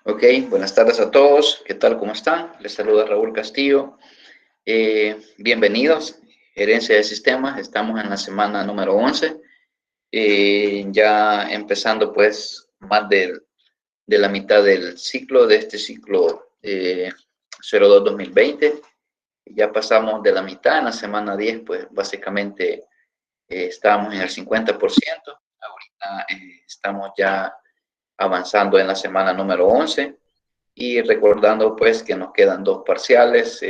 Ok, buenas tardes a todos. ¿Qué tal? ¿Cómo están? Les saluda Raúl Castillo. Bienvenidos, Gerencia de Sistemas. Estamos en la semana número 11. Ya empezando pues más de la mitad del ciclo, de este ciclo 02-2020. Ya pasamos de la mitad, en la semana 10, pues básicamente estábamos en el 50%. Ahorita estamos ya avanzando en la semana número 11. Y recordando pues que nos quedan dos parciales,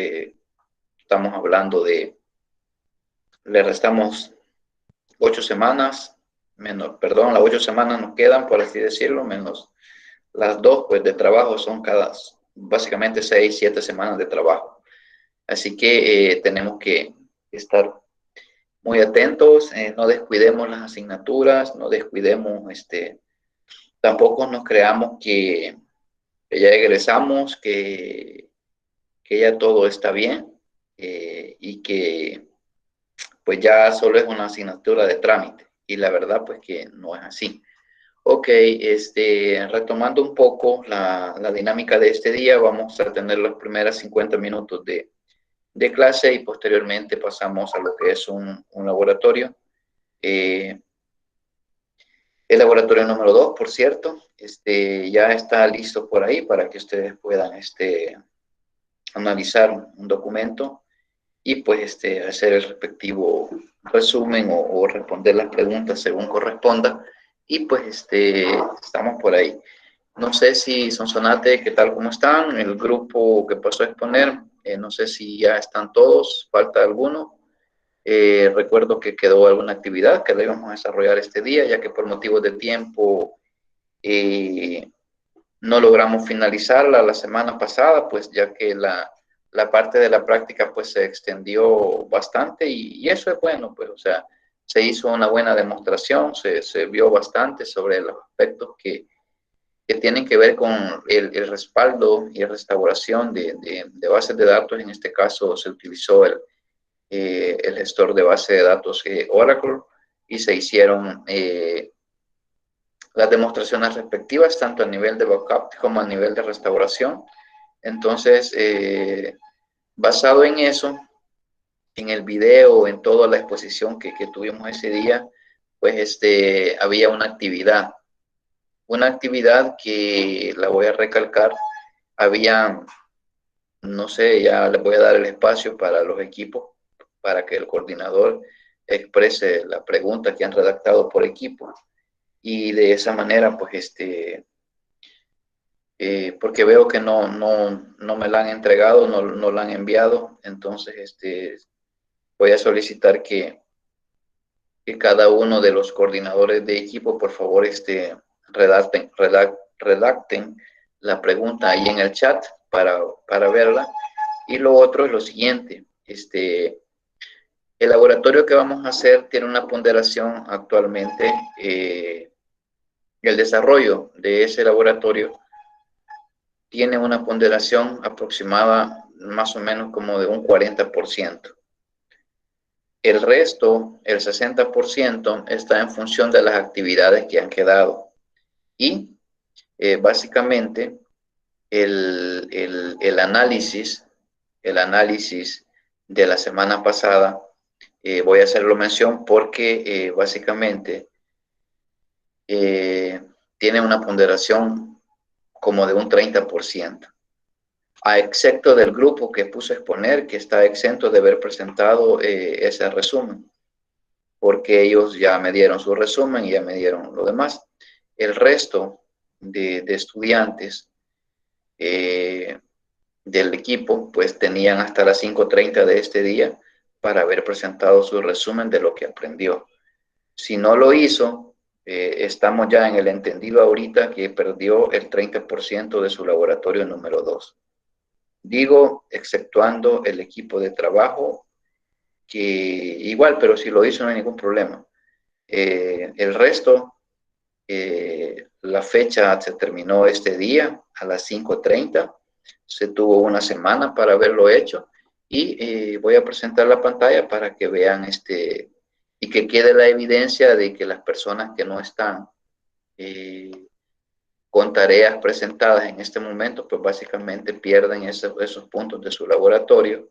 estamos hablando le restamos 8 semanas, las 8 semanas nos quedan, por así decirlo, menos las dos pues de trabajo, son básicamente 6, 7 semanas de trabajo. Así que tenemos que estar muy atentos, no descuidemos las asignaturas, no descuidemos, tampoco nos creamos que ya egresamos, que ya todo está bien y que pues ya solo es una asignatura de trámite. Y la verdad pues que no es así. Ok, retomando un poco la dinámica de este día, vamos a tener los primeros 50 minutos de clase y posteriormente pasamos a lo que es un laboratorio. El laboratorio número 2, por cierto, ya está listo por ahí para que ustedes puedan analizar un documento y pues hacer el respectivo resumen o responder las preguntas según corresponda. Y pues estamos por ahí. No sé si Sonsonate, ¿qué tal? ¿Cómo están? El grupo que pasó a exponer, no sé si ya están todos, falta alguno. Recuerdo que quedó alguna actividad que la íbamos a desarrollar este día, ya que por motivos de tiempo eh, no logramos finalizarla la semana pasada, pues ya que la parte de la práctica pues se extendió bastante y eso es bueno, pues o sea, se hizo una buena demostración, se vio bastante sobre los aspectos que tienen que ver con el respaldo y restauración de bases de datos. En este caso se utilizó el gestor de base de datos Oracle y se hicieron las demostraciones respectivas, tanto a nivel de backup como a nivel de restauración. Entonces, basado en eso, en el video, en toda la exposición que tuvimos ese día, pues había una actividad que la voy a recalcar. Había, no sé, ya les voy a dar el espacio para los equipos, para que el coordinador exprese la pregunta que han redactado por equipo. Y de esa manera, pues, porque veo que no me la han entregado, no la han enviado, entonces voy a solicitar que cada uno de los coordinadores de equipo, por favor, redacten la pregunta ahí en el chat para verla. Y lo otro es lo siguiente, el laboratorio que vamos a hacer tiene una ponderación actualmente, el desarrollo de ese laboratorio tiene una ponderación aproximada más o menos como de un 40%. El resto, el 60%, está en función de las actividades que han quedado. Y básicamente el análisis de la semana pasada, voy a hacerlo mención porque básicamente tiene una ponderación como de un 30%. A excepto del grupo que puse a exponer, que está exento de haber presentado ese resumen, porque ellos ya me dieron su resumen y ya me dieron lo demás. El resto de estudiantes del equipo, pues tenían hasta las 5:30 de este día para haber presentado su resumen de lo que aprendió. Si no lo hizo, estamos ya en el entendido ahorita que perdió el 30% de su laboratorio número 2. Digo, exceptuando el equipo de trabajo, que igual, pero si lo hizo no hay ningún problema. El resto, la fecha se terminó este día a las 5:30. Se tuvo una semana para haberlo hecho y voy a presentar la pantalla para que vean y que quede la evidencia de que las personas que no están con tareas presentadas en este momento, pues básicamente pierden esos puntos de su laboratorio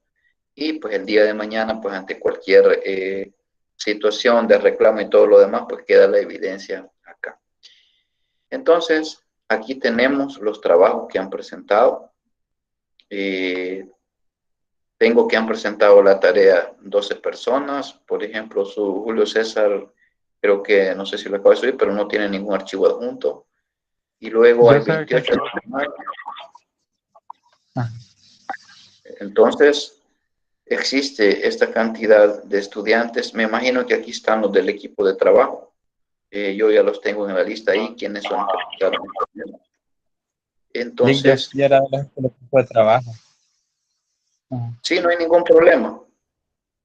y pues el día de mañana, pues ante cualquier situación de reclamo y todo lo demás, pues queda la evidencia acá. Entonces, aquí tenemos los trabajos que han presentado. Tengo que han presentado la tarea 12 personas. Por ejemplo, su Julio César, creo que, no sé si lo acabo de subir, pero no tiene ningún archivo adjunto. Y luego hay Yo sé que 28. Entonces, existe esta cantidad de estudiantes. Me imagino que aquí están los del equipo de trabajo. Yo ya los tengo en la lista ahí, quiénes son los que presentaron el tema. Entonces, ya era del equipo de trabajo. sí, no hay ningún problema.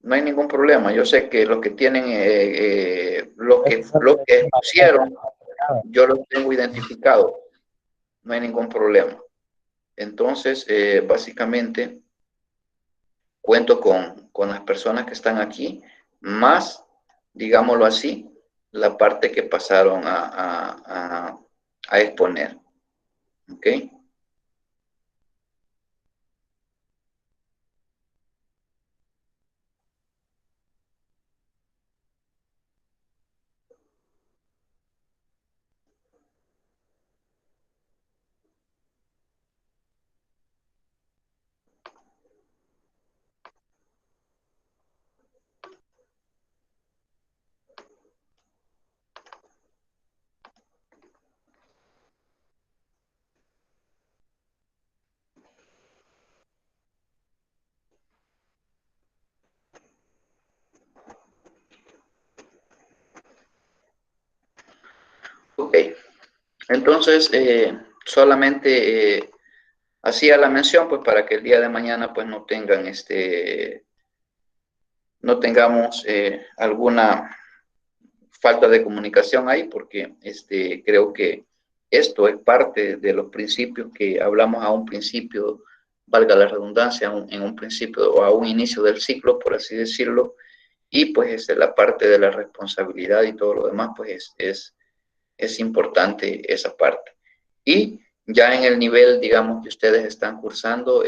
No hay ningún problema. Yo sé que los que tienen, los que pusieron, yo los tengo identificados. No hay ningún problema. Entonces, básicamente, cuento con las personas que están aquí, más, digámoslo así, la parte que pasaron a exponer. ¿Ok? Ok. Entonces, solamente hacía la mención, pues, para que el día de mañana, pues, no tengan no tengamos alguna falta de comunicación ahí, porque creo que esto es parte de los principios que hablamos a un principio, valga la redundancia, en un principio o a un inicio del ciclo, por así decirlo, y pues la parte de la responsabilidad y todo lo demás, pues es importante esa parte. Y ya en el nivel, digamos, que ustedes están cursando,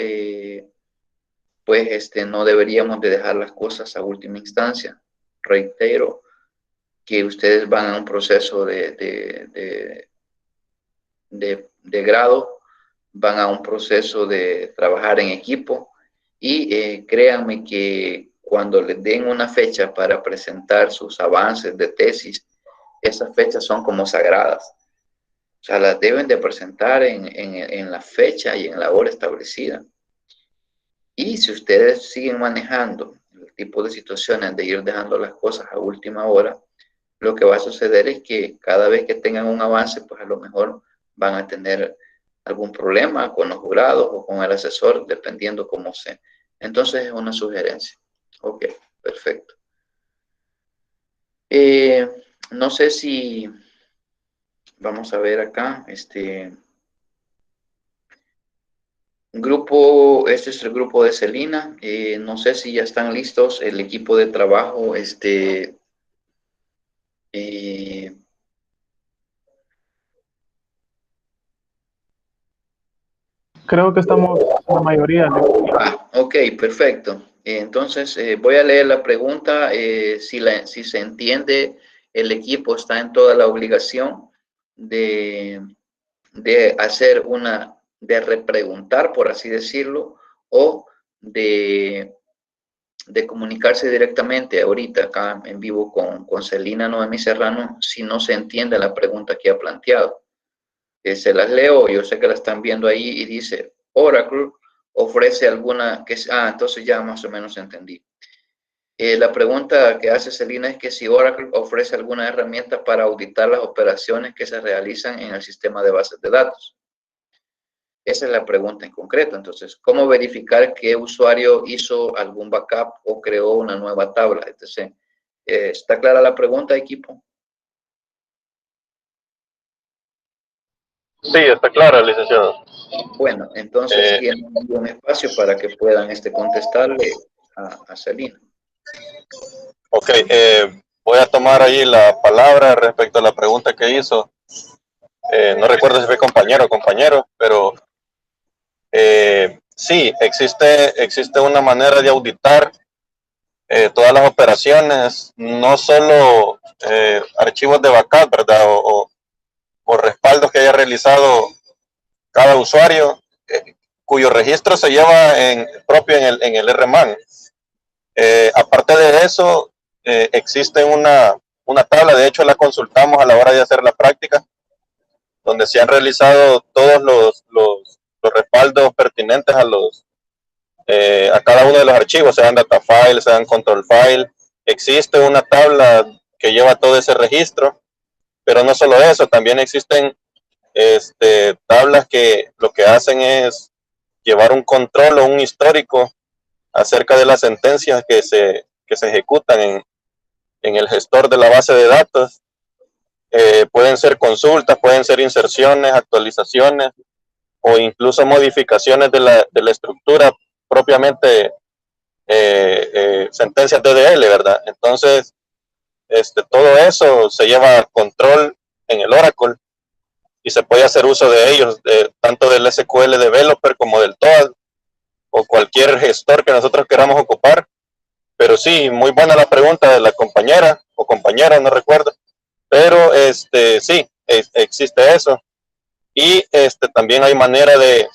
pues no deberíamos de dejar las cosas a última instancia. Reitero que ustedes van a un proceso de grado, van a un proceso de trabajar en equipo y créanme que cuando les den una fecha para presentar sus avances de tesis, esas fechas son como sagradas. O sea, las deben de presentar en la fecha y en la hora establecida. Y si ustedes siguen manejando el tipo de situaciones de ir dejando las cosas a última hora, lo que va a suceder es que cada vez que tengan un avance, pues a lo mejor van a tener algún problema con los jurados o con el asesor, dependiendo cómo sea. Entonces es una sugerencia. Ok, perfecto. No sé si vamos a ver acá, grupo, este es el grupo de Celina. No sé si ya están listos el equipo de trabajo, Creo que estamos la mayoría. Ok, perfecto. Entonces, voy a leer la pregunta. Si se entiende, el equipo está en toda la obligación de, hacer de repreguntar, por así decirlo, o de comunicarse directamente ahorita acá en vivo con Celina Noemi Serrano si no se entiende la pregunta que ha planteado. Se las leo, yo sé que la están viendo ahí y dice, Oracle ofrece alguna, entonces ya más o menos entendí. La pregunta que hace Celina es que si Oracle ofrece alguna herramienta para auditar las operaciones que se realizan en el sistema de bases de datos. Esa es la pregunta en concreto. Entonces, ¿cómo verificar que usuario hizo algún backup o creó una nueva tabla? Entonces, ¿está clara la pregunta, equipo? Sí, está clara, licenciado. Bueno, entonces tienen un espacio para que puedan contestarle a Celina. Ok, voy a tomar ahí la palabra respecto a la pregunta que hizo. no recuerdo si fue compañero o compañero, pero sí, existe una manera de auditar todas las operaciones, no solo archivos de backup, ¿verdad? O respaldos que haya realizado cada usuario, cuyo registro se lleva propio en el RMAN. Aparte de eso, existe una tabla, de hecho la consultamos a la hora de hacer la práctica, donde se han realizado todos los respaldos pertinentes a cada uno de los archivos, sean data file, sean control file. Existe una tabla que lleva todo ese registro, pero no solo eso, también existen tablas que lo que hacen es llevar un control o un histórico acerca de las sentencias que se ejecutan en el gestor de la base de datos. Pueden ser consultas, pueden ser inserciones, actualizaciones o incluso modificaciones de la estructura propiamente, sentencias DDL, ¿verdad? Entonces, todo eso se lleva a control en el Oracle y se puede hacer uso de ellos, tanto del SQL Developer como del TOAD o cualquier gestor que nosotros queramos ocupar. Pero sí, muy buena la pregunta de la compañera o compañera, no recuerdo. Pero sí, existe eso. Y también hay manera de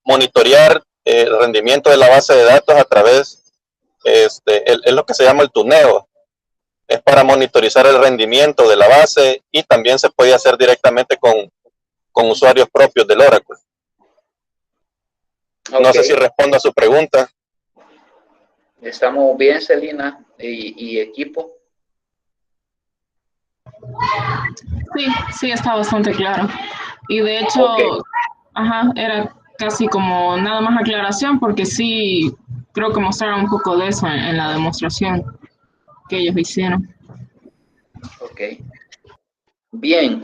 monitorear el rendimiento de la base de datos a través, es lo que se llama el tuneo. Es para monitorizar el rendimiento de la base y también se puede hacer directamente con usuarios propios del Oracle. Okay. No sé si respondo a su pregunta. ¿Estamos bien, Celina y equipo? Sí, está bastante claro. Y de hecho, era casi como nada más aclaración, porque sí, creo que mostraron un poco de eso en la demostración que ellos hicieron. Ok. Bien,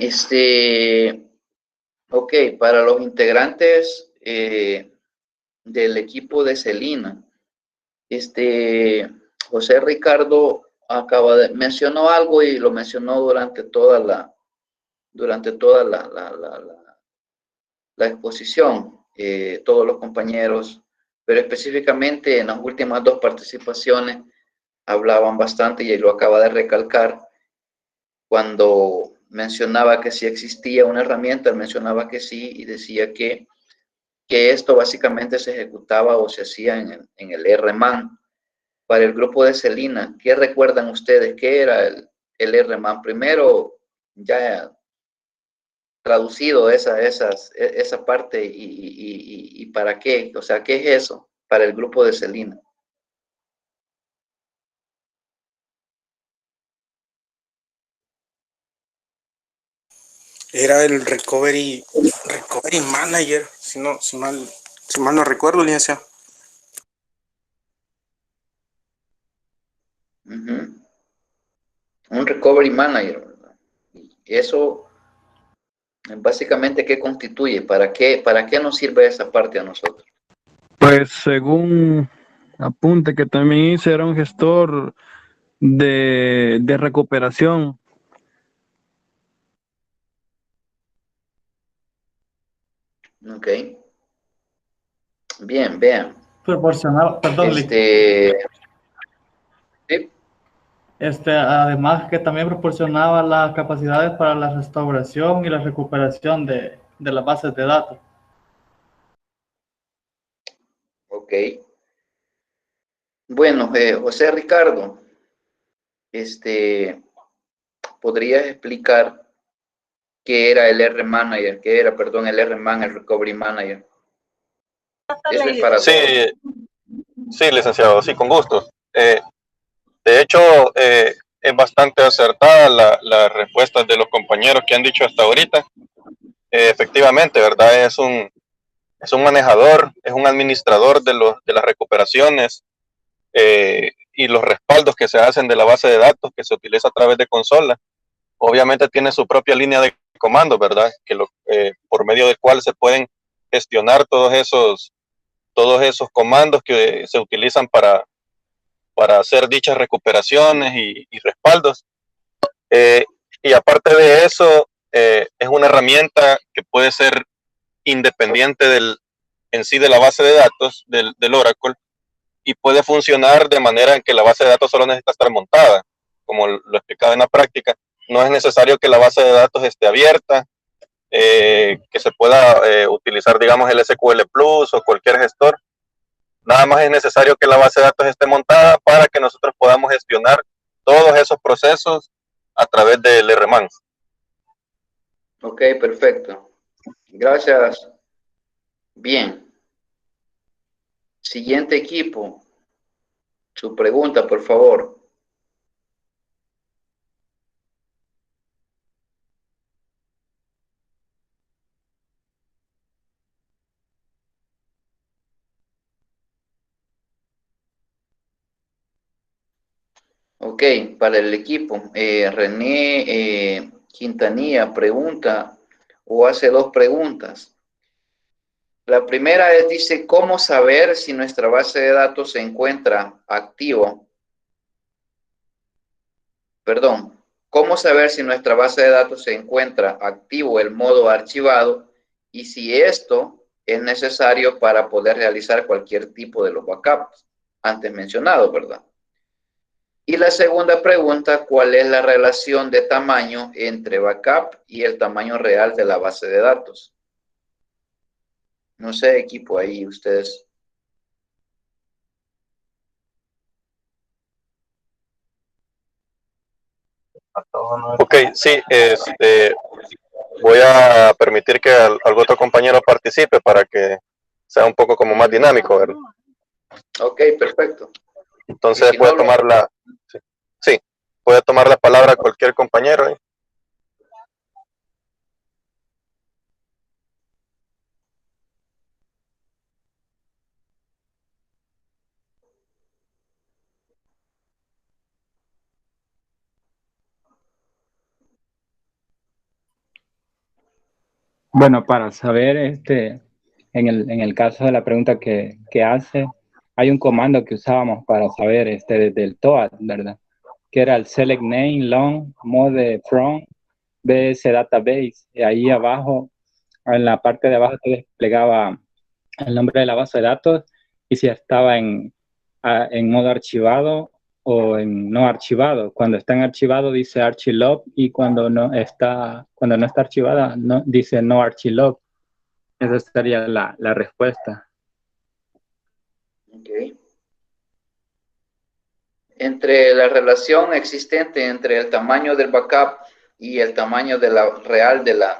ok, para los integrantes del equipo de Celina, José Ricardo mencionó algo y lo mencionó durante toda la exposición, todos los compañeros, pero específicamente en las últimas dos participaciones hablaban bastante y él lo acaba de recalcar cuando mencionaba que si existía una herramienta, él mencionaba que sí y decía que esto básicamente se ejecutaba o se hacía en el RMAN. Para el grupo de Celina, ¿qué recuerdan ustedes? ¿Qué era el RMAN? Primero, ya traducido esa parte y para qué, o sea, ¿qué es eso para el grupo de Celina? Era el Recovery Manager, si mal no recuerdo, licenciado. Un Recovery Manager, ¿verdad? Y eso, básicamente, ¿qué constituye? ¿Para qué nos sirve esa parte a nosotros? Pues según apunte que también hice, era un gestor de recuperación. Ok. Bien, vean. Proporcionaba, perdón, sí. Además que también proporcionaba las capacidades para la restauración y la recuperación de las bases de datos. Ok. Bueno, José Ricardo, ¿podrías explicar qué era el R-Manager? ¿Qué era, perdón, el R-Man, el Recovery Manager? Eso es para todos. Sí, licenciado, sí, con gusto. De hecho, es bastante acertada la respuesta de los compañeros que han dicho hasta ahorita. Efectivamente, ¿verdad? Es un manejador, es un administrador de las recuperaciones y los respaldos que se hacen de la base de datos que se utiliza a través de consola. Obviamente tiene su propia línea de comando, ¿verdad? Por medio del cual se pueden gestionar todos esos comandos que se utilizan para hacer dichas recuperaciones y respaldos. Y aparte de eso, es una herramienta que puede ser independiente en sí de la base de datos del Oracle, y puede funcionar de manera en que la base de datos solo necesita estar montada, como lo explicaba en la práctica. No es necesario que la base de datos esté abierta, que se pueda utilizar, digamos, el SQL Plus o cualquier gestor. Nada más es necesario que la base de datos esté montada para que nosotros podamos gestionar todos esos procesos a través del RMAN. Ok, perfecto. Gracias. Bien. Siguiente equipo. Su pregunta, por favor. Ok, para el equipo, René Quintanilla pregunta o hace dos preguntas. La primera es, dice, ¿cómo saber si nuestra base de datos se encuentra activo? Perdón, ¿cómo saber si nuestra base de datos se encuentra activo el modo archivado y si esto es necesario para poder realizar cualquier tipo de los backups antes mencionados, ¿verdad? Y la segunda pregunta, ¿cuál es la relación de tamaño entre backup y el tamaño real de la base de datos? No sé, equipo, ahí ustedes. Ok, sí, voy a permitir que algún otro compañero participe para que sea un poco como más dinámico, ¿verdad? Ok, perfecto. Entonces Si puede no, tomar sí, puede tomar la palabra cualquier compañero. Bueno, para saber, en el caso de la pregunta que hace, hay un comando que usábamos para saber desde el TOAD, ¿verdad? Que era el select name long mode from bs database. Y ahí abajo, en la parte de abajo, te desplegaba el nombre de la base de datos y si estaba en modo archivado o en no archivado. Cuando está en archivado dice archilog y cuando no está archivada no, dice no archilog. Esa sería la respuesta. ok. Entre la relación existente entre el tamaño del backup y el tamaño de la real de la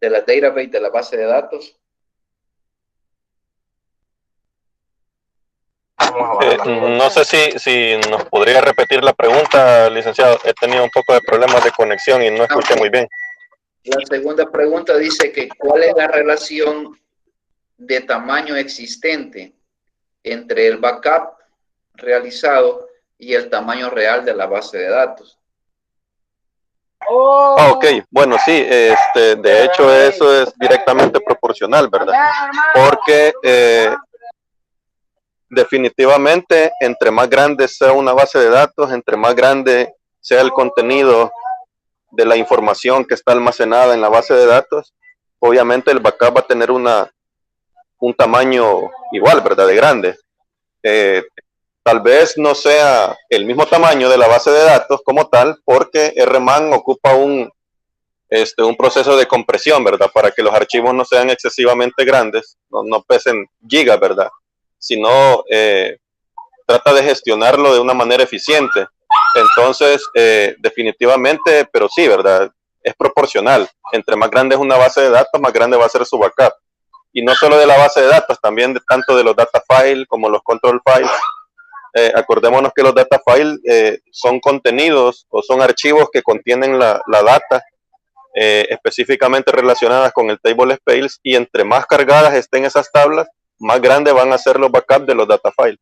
database, de la base de datos. No sé si nos podría repetir la pregunta, licenciado. He tenido un poco de problemas de conexión y no escuché muy bien. La segunda pregunta dice que ¿cuál es la relación de tamaño existente entre el backup realizado y el tamaño real de la base de datos? Ok, bueno, sí, de hecho eso es directamente proporcional, ¿verdad? Porque definitivamente entre más grande sea una base de datos, entre más grande sea el contenido de la información que está almacenada en la base de datos, obviamente el backup va a tener un tamaño igual, ¿verdad? De grande. Tal vez no sea el mismo tamaño de la base de datos como tal, porque RMAN ocupa un proceso de compresión, ¿verdad? Para que los archivos no sean excesivamente grandes, no pesen gigas, ¿verdad? Sino trata de gestionarlo de una manera eficiente. Entonces, definitivamente, pero sí, ¿verdad? Es proporcional. Entre más grande es una base de datos, más grande va a ser su backup. Y no solo de la base de datos, también tanto de los data files como los control files. Acordémonos que los data files son contenidos o son archivos que contienen la data específicamente relacionadas con el table space, y entre más cargadas estén esas tablas, más grandes van a ser los backups de los data files.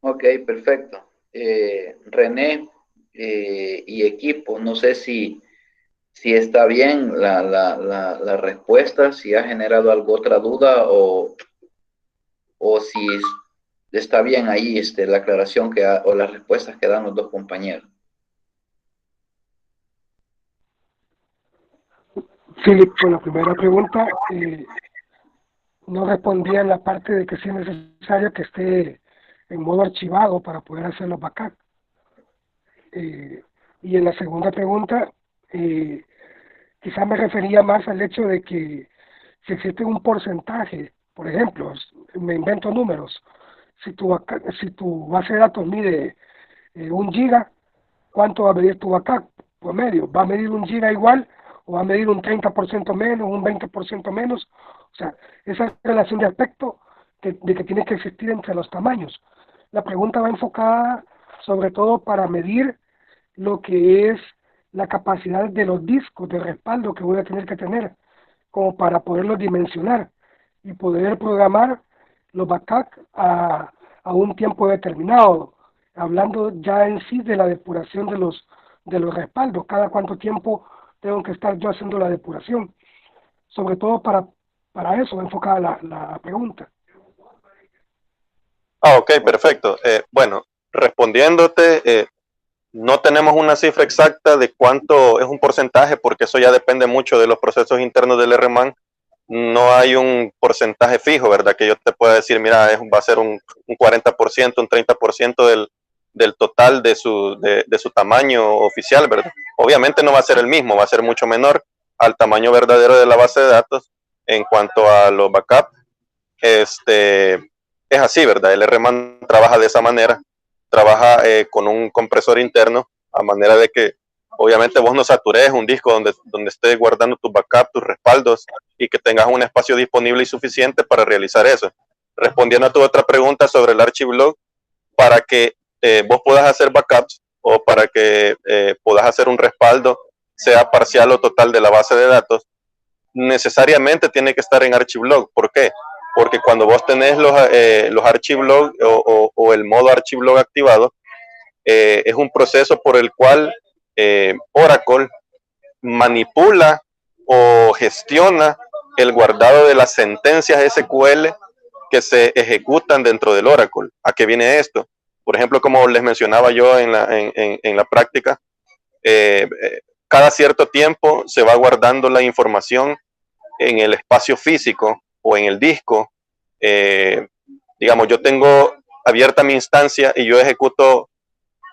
Ok, perfecto. René y equipo, no sé si está bien la respuesta, si ha generado alguna otra duda o si está bien ahí la aclaración o las respuestas que dan los dos compañeros. Sí, con la primera pregunta, no respondía en la parte de que sí es necesario que esté en modo archivado para poder hacer los backup. Y en la segunda pregunta, quizá me refería más al hecho de que si existe un porcentaje, por ejemplo, me invento números, si tu base de datos mide 1 giga, ¿cuánto va a medir tu backup promedio? ¿Va a medir 1 giga igual o va a medir un 30% menos, un 20% menos? O sea, esa relación de aspecto de que tiene que existir entre los tamaños. La pregunta va enfocada sobre todo para medir lo que es la capacidad de los discos de respaldo que voy a tener que tener, como para poderlos dimensionar y poder programar los backups a un tiempo determinado, hablando ya en sí de la depuración de los respaldos, cada cuánto tiempo tengo que estar yo haciendo la depuración, sobre todo para eso enfocada la pregunta. Ok, perfecto. Bueno, respondiéndote, no tenemos una cifra exacta de cuánto es un porcentaje, porque eso ya depende mucho de los procesos internos del RMAN. No hay un porcentaje fijo, ¿verdad? Que yo te pueda decir, mira, va a ser un 40%, un 30% del total de su tamaño oficial, ¿verdad? Obviamente no va a ser el mismo, va a ser mucho menor al tamaño verdadero de la base de datos. En cuanto a los backups, es así, ¿verdad? El RMAN trabaja de esa manera, trabaja con un compresor interno, a manera de que obviamente vos no satures un disco donde estés guardando tus backups, tus respaldos, y que tengas un espacio disponible y suficiente para realizar eso. Respondiendo a tu otra pregunta sobre el archive-log, para que vos puedas hacer backups o para que puedas hacer un respaldo, sea parcial o total de la base de datos, necesariamente tiene que estar en archive-log. ¿Por qué? Porque cuando vos tenés los archive-log o el modo archive-log activado, es un proceso por el cual Oracle manipula o gestiona el guardado de las sentencias SQL que se ejecutan dentro del Oracle. ¿A qué viene esto? Por ejemplo, como les mencionaba yo en la práctica, cada cierto tiempo se va guardando la información en el espacio físico o en el disco. Digamos, yo tengo abierta mi instancia y yo ejecuto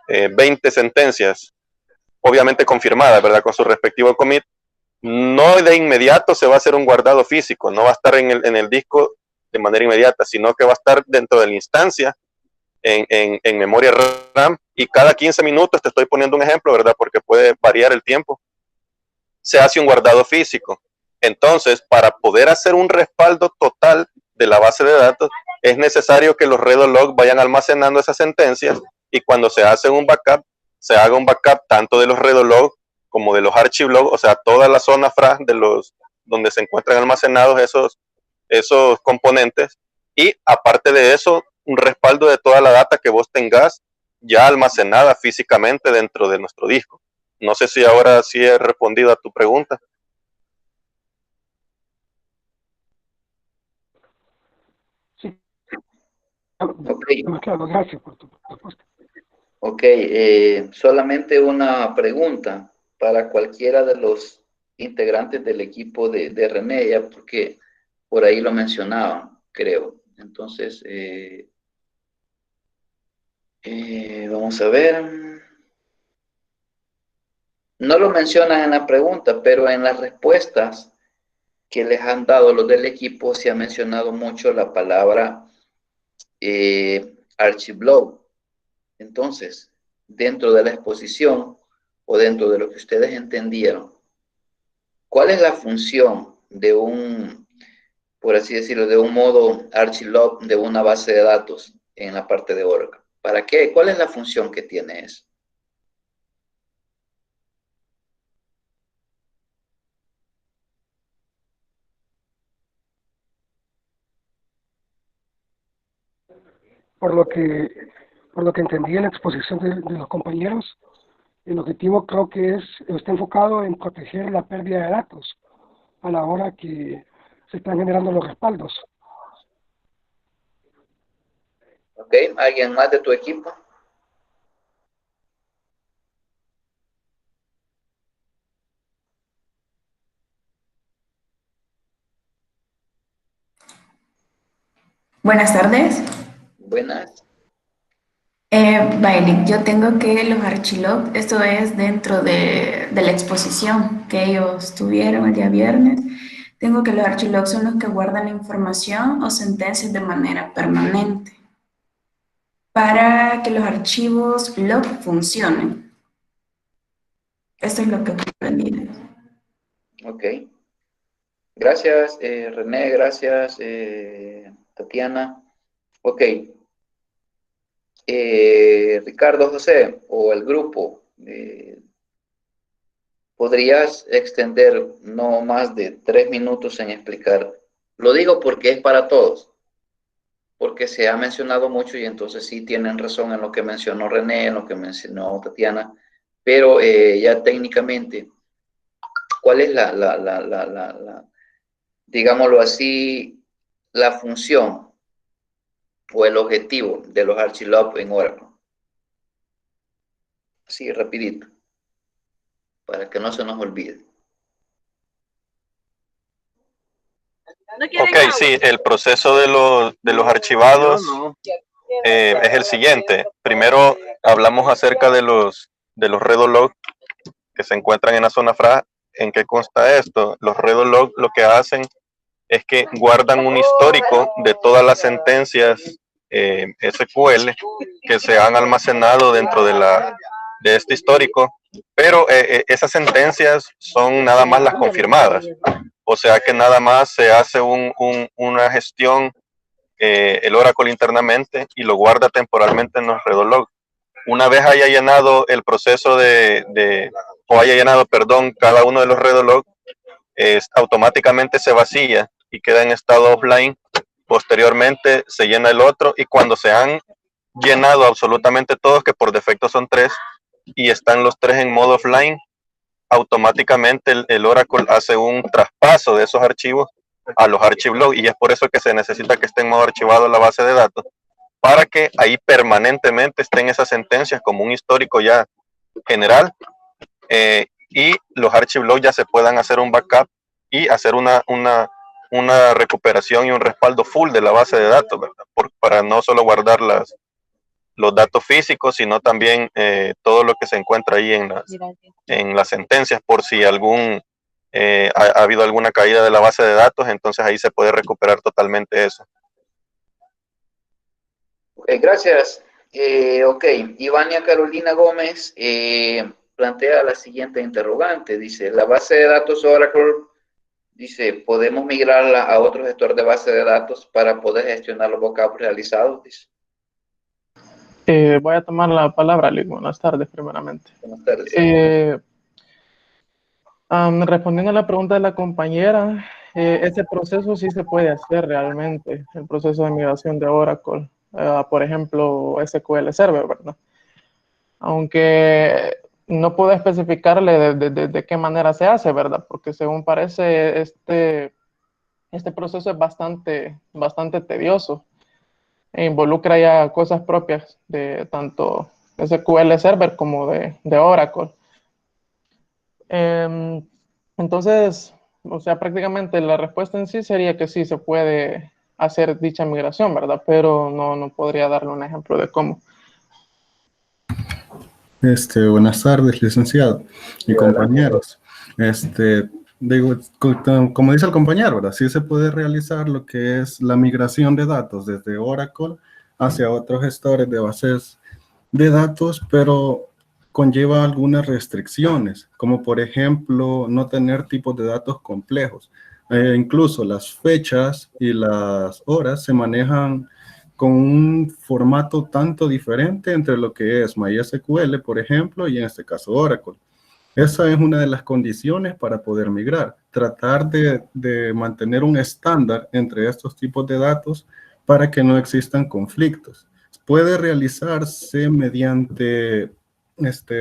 20 sentencias, obviamente confirmadas, ¿verdad? Con su respectivo commit. No de inmediato se va a hacer un guardado físico, no va a estar en el disco de manera inmediata, sino que va a estar dentro de la instancia en memoria RAM, y cada 15 minutos, te estoy poniendo un ejemplo, ¿verdad? Porque puede variar el tiempo, se hace un guardado físico. Entonces, para poder hacer un respaldo total de la base de datos, es necesario que los redo-log vayan almacenando esas sentencias, y cuando se hace un backup, se haga un backup tanto de los redo-log como de los archive-log, o sea, toda la zona FRA donde se encuentran almacenados esos componentes, y aparte de eso, un respaldo de toda la data que vos tengas ya almacenada físicamente dentro de nuestro disco. No sé si ahora sí he respondido a tu pregunta. Sí, Ok, claro, gracias por tu respuesta. ok, solamente una pregunta para cualquiera de los integrantes del equipo de Remedia, porque por ahí lo mencionaban, creo. Entonces, vamos a ver. No lo mencionan en la pregunta, pero en las respuestas que les han dado los del equipo se ha mencionado mucho la palabra archive-log. Entonces, dentro de la exposición o dentro de lo que ustedes entendieron, ¿cuál es la función de un, por así decirlo, de un modo archive-log de una base de datos en la parte de Oracle? ¿Para qué? ¿Cuál es la función que tiene eso? Por lo que entendí en la exposición de los compañeros, el objetivo creo que está enfocado en proteger la pérdida de datos a la hora que se están generando los respaldos. ¿Ok? ¿Alguien más de tu equipo? Buenas tardes. Buenas. Bailey, yo tengo que los archilogs, esto es dentro de la exposición que ellos tuvieron el día viernes, tengo que los archilogs son los que guardan la información o sentencias de manera permanente para que los archivos log funcionen. Esto es lo que comprendí. Ok. Gracias, René, gracias, Tatiana. Ok. Ricardo José, o el grupo, ¿podrías extender no más de 3 minutos en explicar? Lo digo porque es para todos, porque se ha mencionado mucho y entonces sí tienen razón en lo que mencionó René, en lo que mencionó Tatiana, pero ya técnicamente, ¿cuál es digámoslo así, la función o el objetivo de los archilogs en Oracle? Sí, rapidito, para que no se nos olvide. Ok, sí, el proceso de los archivados es el siguiente. Primero hablamos acerca de los redolog que se encuentran en la zona FRA. ¿En qué consta esto? Los redolog lo que hacen es que guardan un histórico de todas las sentencias SQL que se han almacenado dentro de este histórico, pero esas sentencias son nada más las confirmadas. O sea que nada más se hace una gestión, el Oracle internamente, y lo guarda temporalmente en los redolog. Una vez haya llenado el proceso o haya llenado, perdón, cada uno de los redolog, automáticamente se vacía y queda en estado offline. Posteriormente se llena el otro, y cuando se han llenado absolutamente todos, que por defecto son 3, y están los 3 en modo offline, automáticamente el Oracle hace un traspaso de esos archivos a los archivlog, y es por eso que se necesita que esté en modo archivado la base de datos, para que ahí permanentemente estén esas sentencias como un histórico ya general, y los archivlog ya se puedan hacer un backup y hacer una recuperación y un respaldo full de la base de datos, ¿verdad? Para no solo guardar los datos físicos, sino también todo lo que se encuentra ahí en las sentencias, por si ha habido alguna caída de la base de datos, entonces ahí se puede recuperar totalmente eso. Gracias. Ok, Ivania Carolina Gómez plantea la siguiente interrogante. Dice, la base de datos Oracle, dice, ¿podemos migrarla a otro gestor de base de datos para poder gestionar los backups realizados? Dice. Voy a tomar la palabra, Liz. Buenas tardes, primeramente. Buenas tardes. Respondiendo a la pregunta de la compañera, ese proceso sí se puede hacer realmente, el proceso de migración de Oracle, por ejemplo, SQL Server, ¿verdad? Aunque no puedo especificarle de qué manera se hace, ¿verdad? Porque según parece, este proceso es bastante tedioso e involucra ya cosas propias de tanto SQL Server como de Oracle. Entonces, o sea, prácticamente la respuesta en sí sería que sí se puede hacer dicha migración, ¿verdad? Pero no podría darle un ejemplo de cómo. Buenas tardes, licenciado y compañeros. Digo, como dice el compañero, ¿verdad? Sí se puede realizar lo que es la migración de datos desde Oracle hacia otros gestores de bases de datos, pero conlleva algunas restricciones, como por ejemplo no tener tipos de datos complejos. Incluso las fechas y las horas se manejan con un formato tanto diferente entre lo que es MySQL, por ejemplo, y en este caso Oracle. Esa es una de las condiciones para poder migrar, tratar de mantener un estándar entre estos tipos de datos para que no existan conflictos. Puede realizarse mediante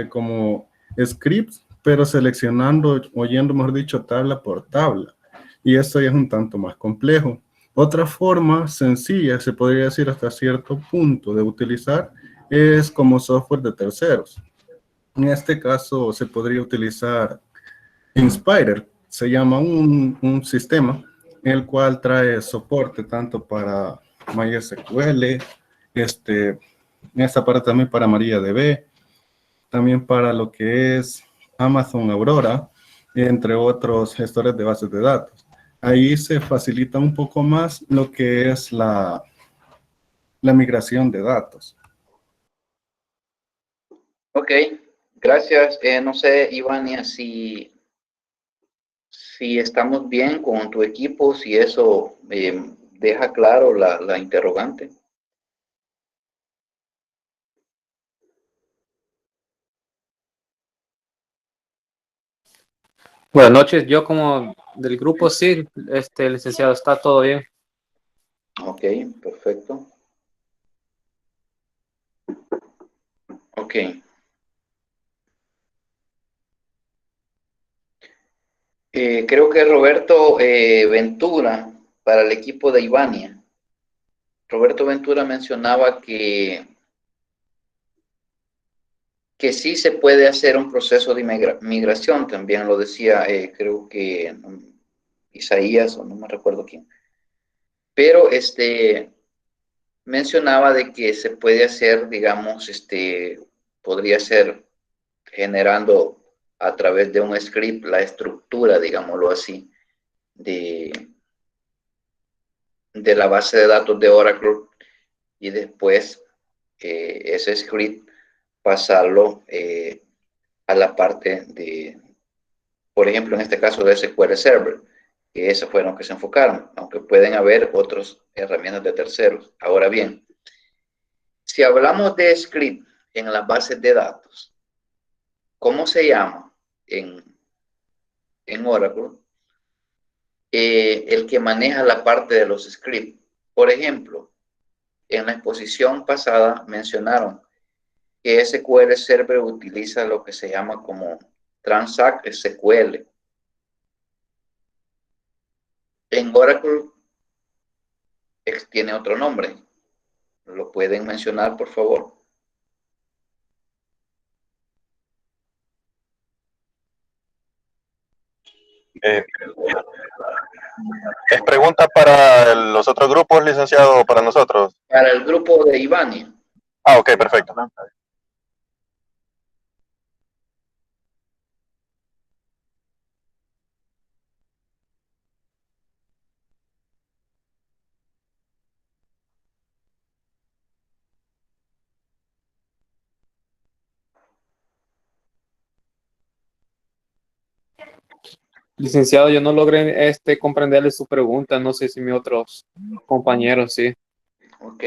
como scripts, pero seleccionando, oyendo, mejor dicho, tabla por tabla. Y eso ya es un tanto más complejo. Otra forma sencilla, se podría decir hasta cierto punto, de utilizar es como software de terceros. En este caso se podría utilizar Inspider, se llama un sistema en el cual trae soporte tanto para MySQL, esta parte también para MariaDB, también para lo que es Amazon Aurora, entre otros gestores de bases de datos. Ahí se facilita un poco más lo que es la migración de datos. Ok, gracias. No sé, Ivania, si estamos bien con tu equipo, si eso deja claro la interrogante. Buenas noches, yo como del grupo sí, licenciado, está todo bien. Ok, perfecto. Ok. Creo que Roberto Ventura, para el equipo de Ivania. Roberto Ventura mencionaba que sí se puede hacer un proceso de migración, también lo decía, creo que Isaías, o no me recuerdo quién. Pero mencionaba de que se puede hacer, digamos, podría ser generando a través de un script la estructura, digámoslo así, de la base de datos de Oracle, y después ese script pasarlo a la parte de, por ejemplo, en este caso de SQL Server, que esos fueron los que se enfocaron, aunque pueden haber otras herramientas de terceros. Ahora bien, si hablamos de script en las bases de datos, ¿cómo se llama en Oracle? El que maneja la parte de los scripts. Por ejemplo, en la exposición pasada mencionaron que SQL Server utiliza lo que se llama como Transact SQL. En Oracle tiene otro nombre. ¿Lo pueden mencionar, por favor? ¿Es pregunta para los otros grupos, licenciado, o para nosotros? Para el grupo de Ivania. Ah, ok, perfecto. Licenciado, yo no logré comprenderle su pregunta, no sé si mis otros compañeros sí. Ok.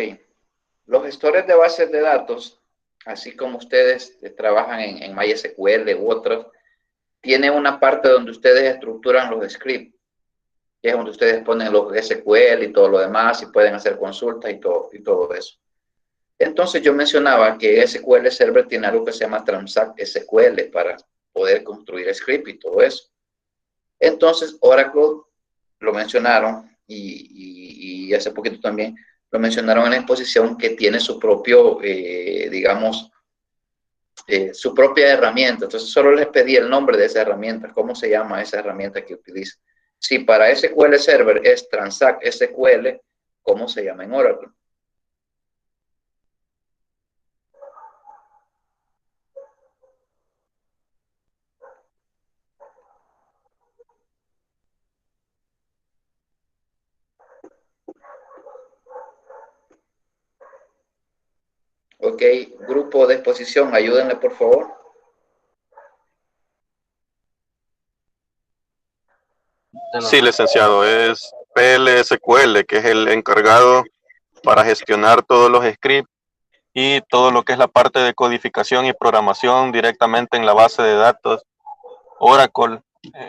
Los gestores de bases de datos, así como ustedes trabajan en MySQL u otros, tiene una parte donde ustedes estructuran los scripts, que es donde ustedes ponen los SQL y todo lo demás, y pueden hacer consultas y todo eso. Entonces yo mencionaba que SQL Server tiene algo que se llama Transact SQL para poder construir script y todo eso. Entonces Oracle lo mencionaron y hace poquito también lo mencionaron en la exposición, que tiene su propio, digamos, su propia herramienta. Entonces solo les pedí el nombre de esa herramienta, cómo se llama esa herramienta que utiliza. Si para SQL Server es Transact SQL, ¿cómo se llama en Oracle? Ok, grupo de exposición, ayúdenle por favor. Sí, licenciado, es PLSQL, que es el encargado para gestionar todos los scripts y todo lo que es la parte de codificación y programación directamente en la base de datos Oracle,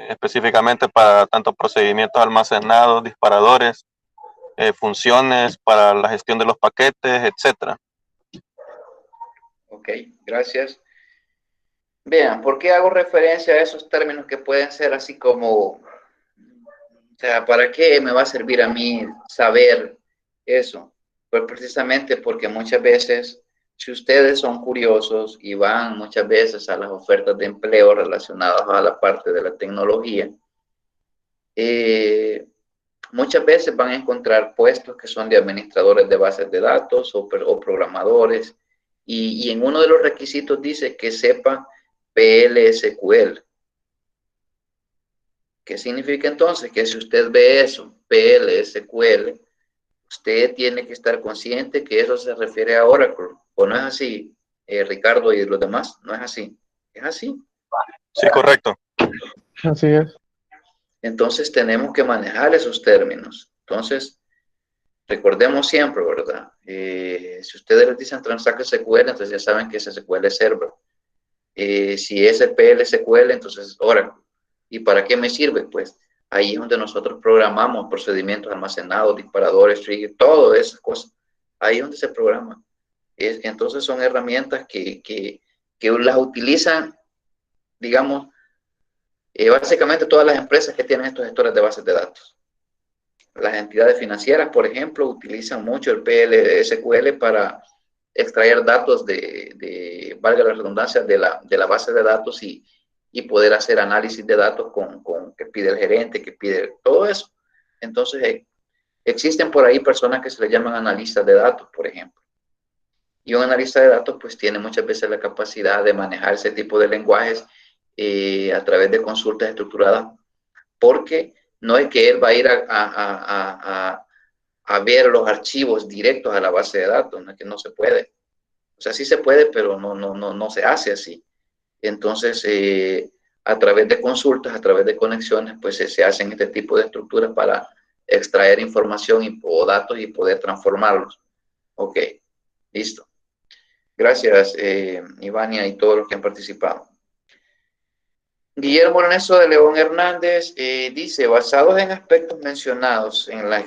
específicamente para tanto procedimientos almacenados, disparadores, funciones para la gestión de los paquetes, etcétera. Ok, gracias. Vean, ¿por qué hago referencia a esos términos que pueden ser así como, o sea, ¿para qué me va a servir a mí saber eso? Pues precisamente porque muchas veces, si ustedes son curiosos y van muchas veces a las ofertas de empleo relacionadas a la parte de la tecnología, muchas veces van a encontrar puestos que son de administradores de bases de datos o programadores, y en uno de los requisitos dice que sepa PL/SQL. ¿Qué significa entonces? Que si usted ve eso, PL/SQL, usted tiene que estar consciente que eso se refiere a Oracle. ¿O no es así, Ricardo y los demás? ¿No es así? ¿Es así? Sí, correcto. Así es. Entonces tenemos que manejar esos términos. Entonces, recordemos siempre, ¿verdad? Si ustedes les dicen Transact SQL, entonces ya saben que es SQL Server. Si es el PL/SQL, entonces Oracle. ¿Y para qué me sirve? Pues ahí es donde nosotros programamos procedimientos almacenados, disparadores, triggers, todas esas cosas. Ahí es donde se programa. Entonces son herramientas que las utilizan, digamos, básicamente todas las empresas que tienen estos gestores de bases de datos. Las entidades financieras, por ejemplo, utilizan mucho el PL/SQL para extraer datos valga la redundancia, de la base de datos y poder hacer análisis de datos con que pide el gerente, que pide todo eso. Entonces, existen por ahí personas que se le llaman analistas de datos, por ejemplo. Y un analista de datos, pues, tiene muchas veces la capacidad de manejar ese tipo de lenguajes a través de consultas estructuradas, porque no es que él va a ir a ver los archivos directos a la base de datos, no es que no se puede. O sea, sí se puede, pero no se hace así. Entonces, a través de consultas, a través de conexiones, pues se hacen este tipo de estructuras para extraer información o datos y poder transformarlos. Ok, listo. Gracias, Ivania y todos los que han participado. Guillermo Ernesto de León Hernández dice, basados en aspectos mencionados en la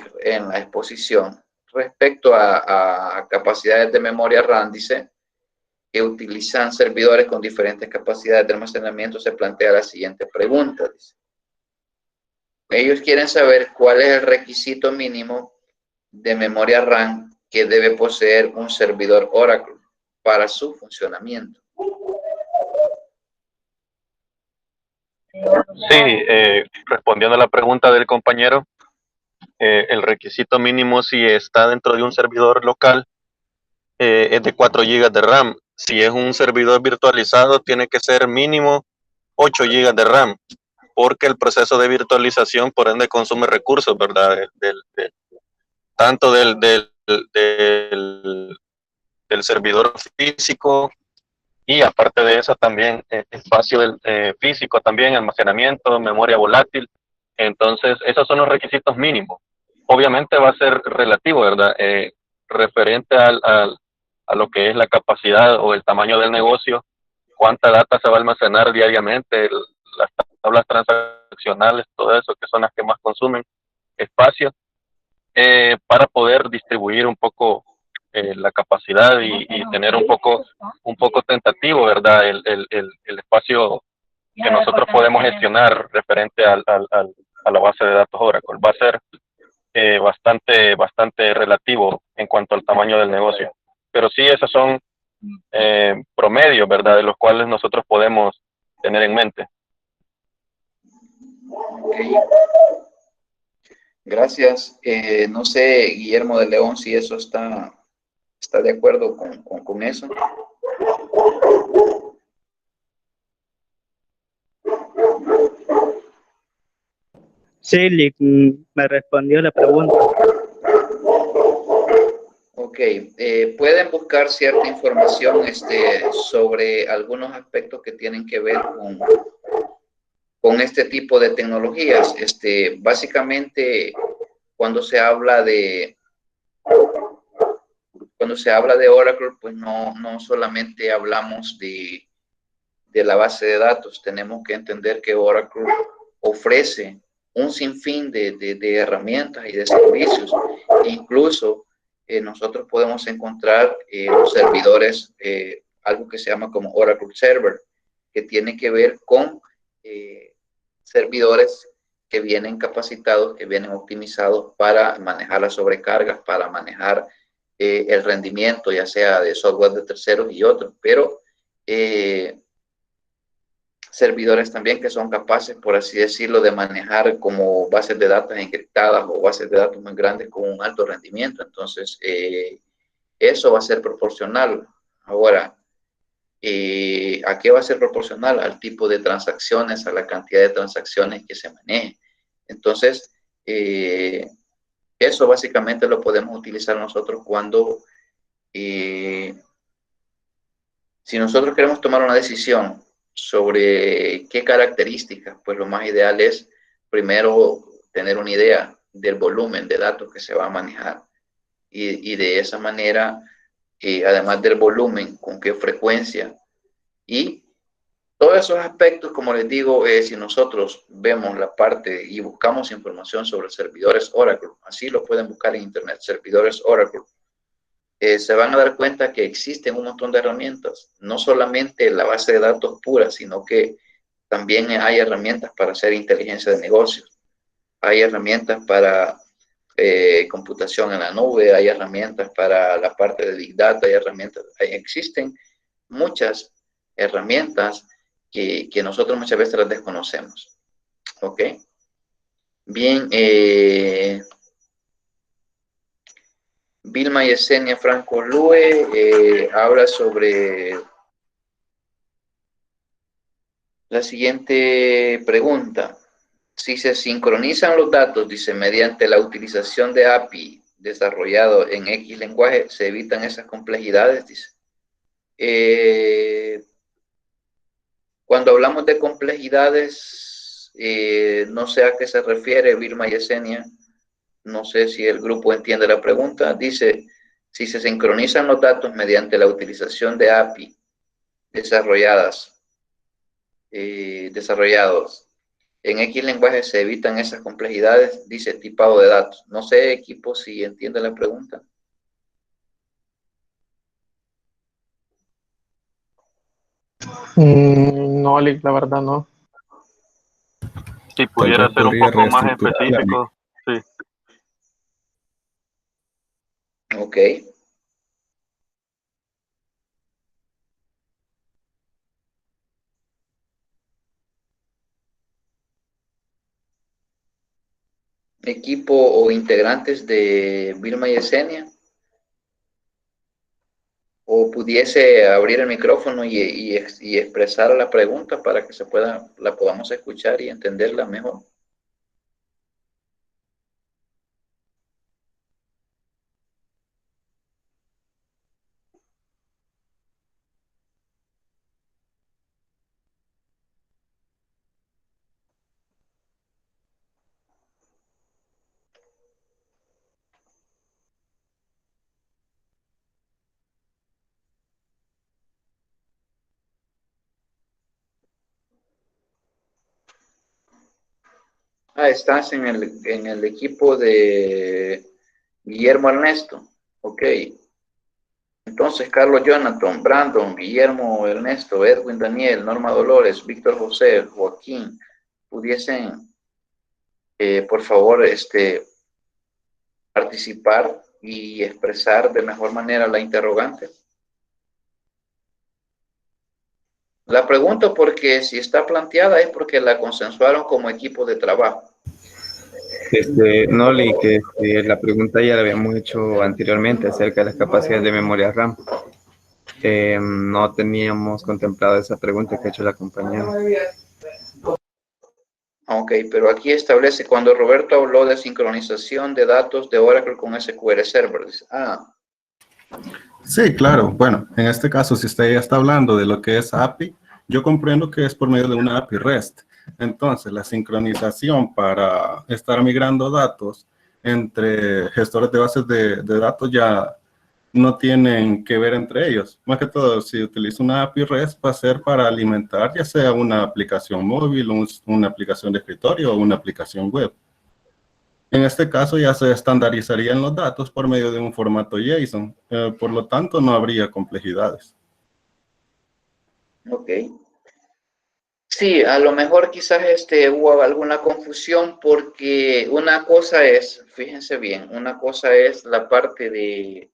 exposición respecto a capacidades de memoria RAM, dice, que utilizan servidores con diferentes capacidades de almacenamiento, se plantea la siguiente pregunta. Dice. Ellos quieren saber cuál es el requisito mínimo de memoria RAM que debe poseer un servidor Oracle para su funcionamiento. Sí, respondiendo a la pregunta del compañero, el requisito mínimo si está dentro de un servidor local es de 4 GB de RAM. Si es un servidor virtualizado, tiene que ser mínimo 8 GB de RAM, porque el proceso de virtualización, por ende, consume recursos, ¿verdad? Tanto del servidor físico y aparte de eso también espacio físico, también almacenamiento, memoria volátil. Entonces, esos son los requisitos mínimos. Obviamente va a ser relativo, ¿verdad? Referente a lo que es la capacidad o el tamaño del negocio, cuánta data se va a almacenar diariamente, las tablas transaccionales, todo eso, que son las que más consumen espacio, para poder distribuir un poco la capacidad y tener un poco tentativo, ¿verdad? El espacio que nosotros podemos gestionar referente a la base de datos Oracle. Va a ser bastante relativo en cuanto al tamaño del negocio. Pero sí, esos son promedios, ¿verdad? De los cuales nosotros podemos tener en mente. Okay. Gracias. No sé, Guillermo de León, si eso está de acuerdo con eso. Sí, me respondió la pregunta. Ok, pueden buscar cierta información sobre algunos aspectos que tienen que ver con este tipo de tecnologías. Básicamente, cuando se habla de Oracle, pues no solamente hablamos de la base de datos. Tenemos que entender que Oracle ofrece un sinfín de herramientas y de servicios. Incluso nosotros podemos encontrar los servidores, algo que se llama como Oracle Server, que tiene que ver con servidores que vienen capacitados, que vienen optimizados para manejar las sobrecargas, para manejar el rendimiento, ya sea de software de terceros y otros. Pero servidores también que son capaces, por así decirlo, de manejar como bases de datos encriptadas o bases de datos muy grandes con un alto rendimiento. Entonces, eso va a ser proporcional. Ahora, ¿a qué va a ser proporcional? Al tipo de transacciones, a la cantidad de transacciones que se maneje. Entonces, eso básicamente lo podemos utilizar nosotros cuando, si nosotros queremos tomar una decisión sobre qué características, pues lo más ideal es primero tener una idea del volumen de datos que se va a manejar y de esa manera, además del volumen, con qué frecuencia y todos esos aspectos, como les digo, si nosotros vemos la parte y buscamos información sobre servidores Oracle, así lo pueden buscar en internet, servidores Oracle, se van a dar cuenta que existen un montón de herramientas, no solamente la base de datos pura, sino que también hay herramientas para hacer inteligencia de negocios, hay herramientas para computación en la nube, hay herramientas para la parte de Big Data, hay herramientas, existen muchas herramientas que nosotros muchas veces las desconocemos. ¿Ok? Bien, Vilma Yesenia Franco Lue habla sobre la siguiente pregunta. Si se sincronizan los datos, dice, mediante la utilización de API desarrollado en X lenguaje, se evitan esas complejidades, dice. Cuando hablamos de complejidades, no sé a qué se refiere Vilma Yesenia. No sé si el grupo entiende la pregunta. Dice, si se sincronizan los datos mediante la utilización de API desarrollados en X lenguaje, se evitan esas complejidades, dice tipado de datos. No sé, equipo, si entiende la pregunta. No, Lick, la verdad no. Si pudiera ser un poco más específico, sí. Ok. Equipo o integrantes de Vilma Yesenia, o pudiese abrir el micrófono y expresar la pregunta para que la podamos escuchar y entenderla mejor. Estás en el equipo de Guillermo Ernesto. Ok. Entonces, Carlos Jonathan, Brandon, Guillermo Ernesto, Edwin Daniel, Norma Dolores, Víctor José, Joaquín, pudiesen, por favor, participar y expresar de mejor manera la interrogante. La pregunto porque si está planteada es porque la consensuaron como equipo de trabajo. No, Lee, que la pregunta ya la habíamos hecho anteriormente acerca de las capacidades de memoria RAM. No teníamos contemplado esa pregunta que ha hecho la compañera. Ok, pero aquí establece cuando Roberto habló de sincronización de datos de Oracle con SQL Server. Sí, claro. Bueno, en este caso, si usted ya está hablando de lo que es API, yo comprendo que es por medio de una API REST. Entonces, la sincronización para estar migrando datos entre gestores de bases de datos ya no tienen que ver entre ellos. Más que todo, si utiliza una API REST, va a ser para alimentar ya sea una aplicación móvil, una aplicación de escritorio o una aplicación web. En este caso ya se estandarizarían los datos por medio de un formato JSON. Por lo tanto, no habría complejidades. Ok. Sí, a lo mejor quizás hubo alguna confusión porque una cosa es, fíjense bien, una cosa es la parte de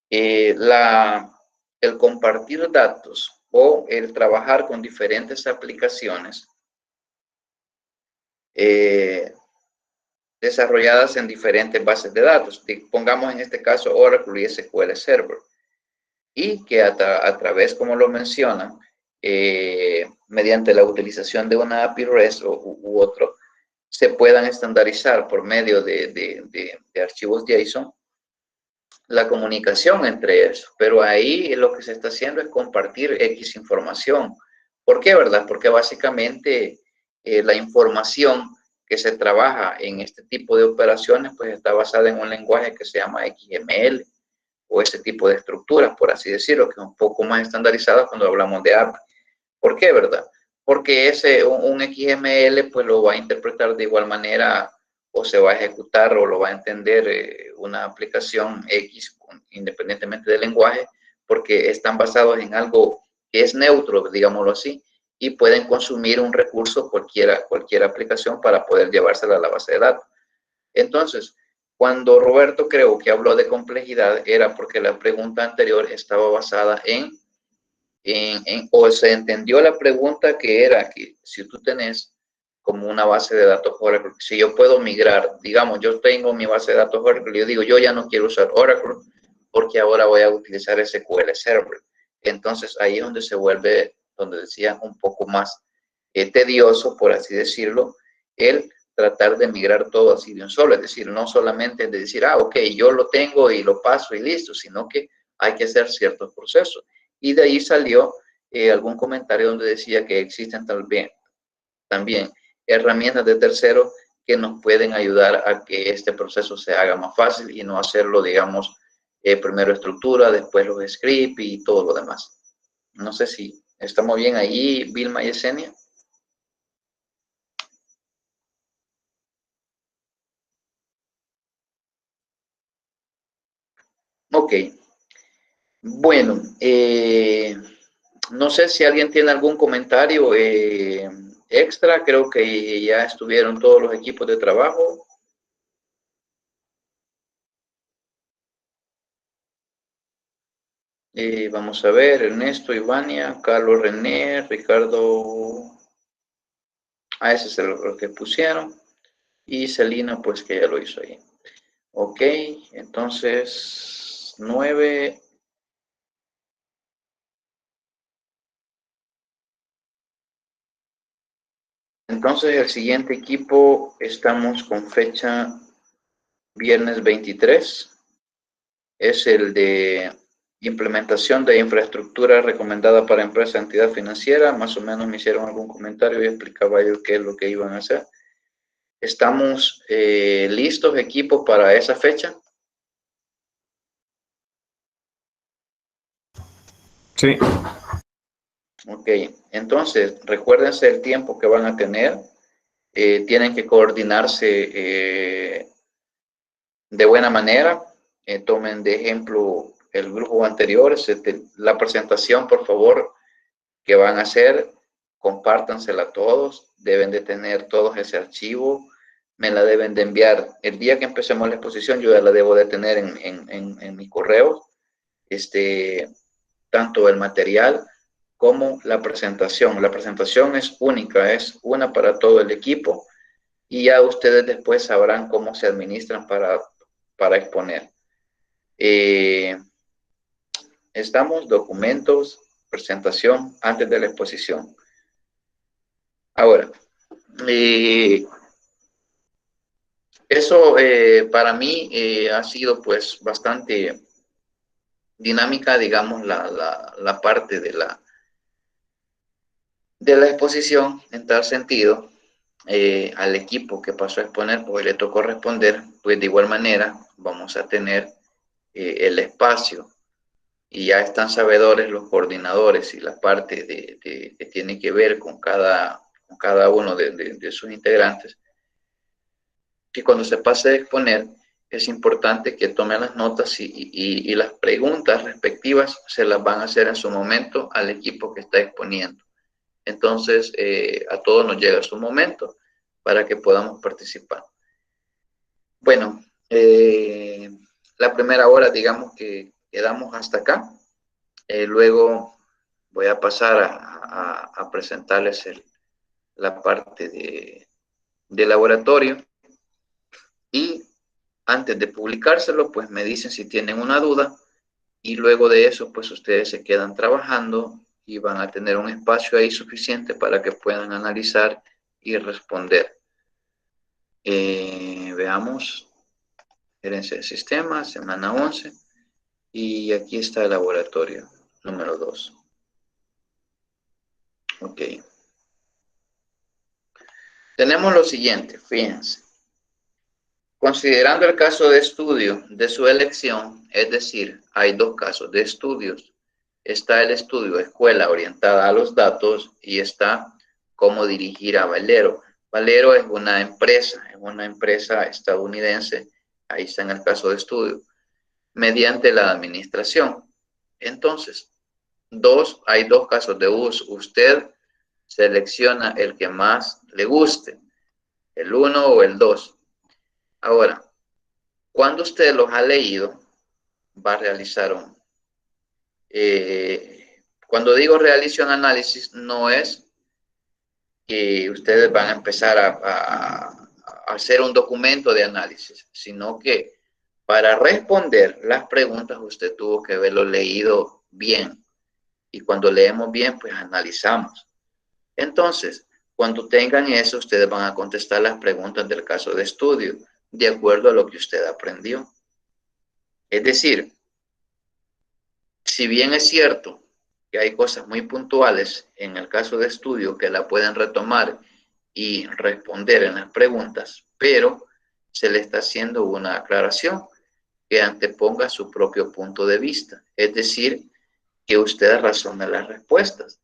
el compartir datos o el trabajar con diferentes aplicaciones desarrolladas en diferentes bases de datos. Pongamos en este caso Oracle y SQL Server. Y que a través, como lo mencionan, mediante la utilización de una API REST u otro, se puedan estandarizar por medio de archivos JSON la comunicación entre ellos. Pero ahí lo que se está haciendo es compartir X información. ¿Por qué, verdad? Porque básicamente la información que se trabaja en este tipo de operaciones pues está basada en un lenguaje que se llama XML o ese tipo de estructuras, por así decirlo, que es un poco más estandarizado cuando hablamos de API. ¿Por qué, verdad? Porque un XML pues lo va a interpretar de igual manera o se va a ejecutar o lo va a entender una aplicación X independientemente del lenguaje, porque están basados en algo que es neutro, digámoslo así, y pueden consumir un recurso cualquier aplicación para poder llevársela a la base de datos. Entonces, cuando Roberto creo que habló de complejidad, era porque la pregunta anterior estaba basada o se entendió la pregunta que era que si tú tenés como una base de datos Oracle, si yo puedo migrar, digamos, yo tengo mi base de datos Oracle, yo digo, yo ya no quiero usar Oracle porque ahora voy a utilizar SQL Server. Entonces ahí es donde se vuelve, donde decía, un poco más tedioso, por así decirlo, el tratar de migrar todo así de un solo, es decir, no solamente de decir, ok, yo lo tengo y lo paso y listo, sino que hay que hacer ciertos procesos. Y de ahí salió algún comentario donde decía que existen también herramientas de terceros que nos pueden ayudar a que este proceso se haga más fácil y no hacerlo, digamos, primero estructura, después los scripts y todo lo demás. No sé si estamos bien ahí, Vilma y Yesenia. Ok. Bueno, no sé si alguien tiene algún comentario extra. Creo que ya estuvieron todos los equipos de trabajo. Vamos a ver, Ernesto, Ivania, Carlos, René, Ricardo. Ese es el que pusieron. Y Celina, pues que ya lo hizo ahí. Ok, entonces 9. Entonces el siguiente equipo estamos con fecha viernes 23. Es el de implementación de infraestructura recomendada para empresa, entidad financiera. Más o menos me hicieron algún comentario y explicaba yo qué es lo que iban a hacer. ¿Estamos listos, equipo, para esa fecha? Sí. Ok, entonces recuérdense el tiempo que van a tener. Tienen que coordinarse de buena manera. Tomen de ejemplo el grupo anterior. La presentación, por favor, que van a hacer, compártansela a todos. Deben de tener todos ese archivo. Me la deben de enviar. El día que empecemos la exposición, yo ya la debo de tener en mi correo. Tanto el material como la presentación. La presentación es única, es una para todo el equipo y ya ustedes después sabrán cómo se administran para exponer. Estamos, documentos, presentación antes de la exposición. Ahora, eso para mí ha sido pues bastante dinámica, digamos, la parte de la exposición en tal sentido. Al equipo que pasó a exponer, pues le tocó responder, pues de igual manera vamos a tener el espacio y ya están sabedores los coordinadores y la parte que tiene que ver con cada uno de sus integrantes, que cuando se pase a exponer es importante que tomen las notas y las preguntas respectivas se las van a hacer en su momento al equipo que está exponiendo. Entonces, a todos nos llega su momento para que podamos participar. Bueno, la primera hora, digamos que quedamos hasta acá. Luego voy a pasar a presentarles la parte de laboratorio, y antes de publicárselo, pues me dicen si tienen una duda, y luego de eso, pues ustedes se quedan trabajando y van a tener un espacio ahí suficiente para que puedan analizar y responder. Veamos, gerencia de sistemas, semana 11, y aquí está el laboratorio número 2. Ok. Tenemos lo siguiente, fíjense. Considerando el caso de estudio de su elección, es decir, hay dos casos de estudios. Está el estudio Escuela Orientada a los Datos y está Cómo dirigir a Valero. Valero es una empresa estadounidense, ahí está en el caso de estudio, mediante la administración. Entonces, hay dos casos de uso. Usted selecciona el que más le guste, el 1 o el 2. Ahora, cuando usted los ha leído, va a realizar cuando digo realice un análisis, no es que ustedes van a empezar a hacer un documento de análisis, sino que para responder las preguntas usted tuvo que haberlo leído bien. Y cuando leemos bien, pues analizamos. Entonces, cuando tengan eso, ustedes van a contestar las preguntas del caso de estudio, de acuerdo a lo que usted aprendió. Es decir, si bien es cierto que hay cosas muy puntuales en el caso de estudio que la pueden retomar y responder en las preguntas, pero se le está haciendo una aclaración que anteponga su propio punto de vista. Es decir, que usted razone las respuestas.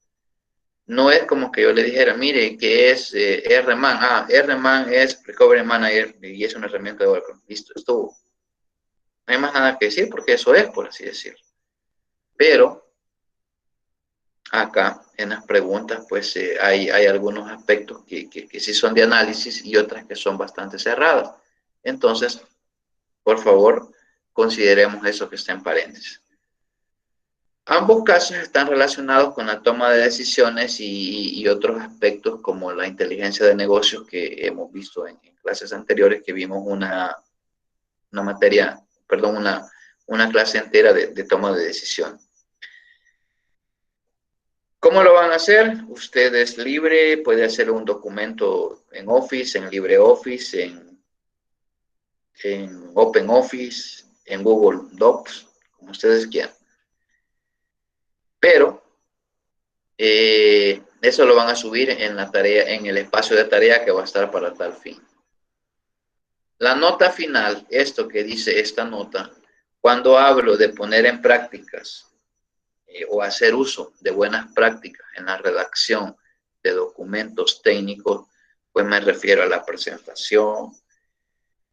No es como que yo le dijera, mire, que es RMAN. RMAN es Recovery Manager y es una herramienta de Oracle. Listo, estuvo. No hay más nada que decir porque eso es, por así decirlo. Pero acá en las preguntas, pues hay algunos aspectos que sí son de análisis y otras que son bastante cerradas. Entonces, por favor, consideremos eso que está en paréntesis. Ambos casos están relacionados con la toma de decisiones y otros aspectos como la inteligencia de negocios que hemos visto en clases anteriores, que vimos una clase entera de toma de decisión. ¿Cómo lo van a hacer? Usted es libre, puede hacer un documento en Office, en LibreOffice, en OpenOffice, en Google Docs, como ustedes quieran. Pero eso lo van a subir en la tarea, en el espacio de tarea que va a estar para tal fin. La nota final, esto que dice esta nota, cuando hablo de poner en prácticas o hacer uso de buenas prácticas en la redacción de documentos técnicos, pues me refiero a la presentación,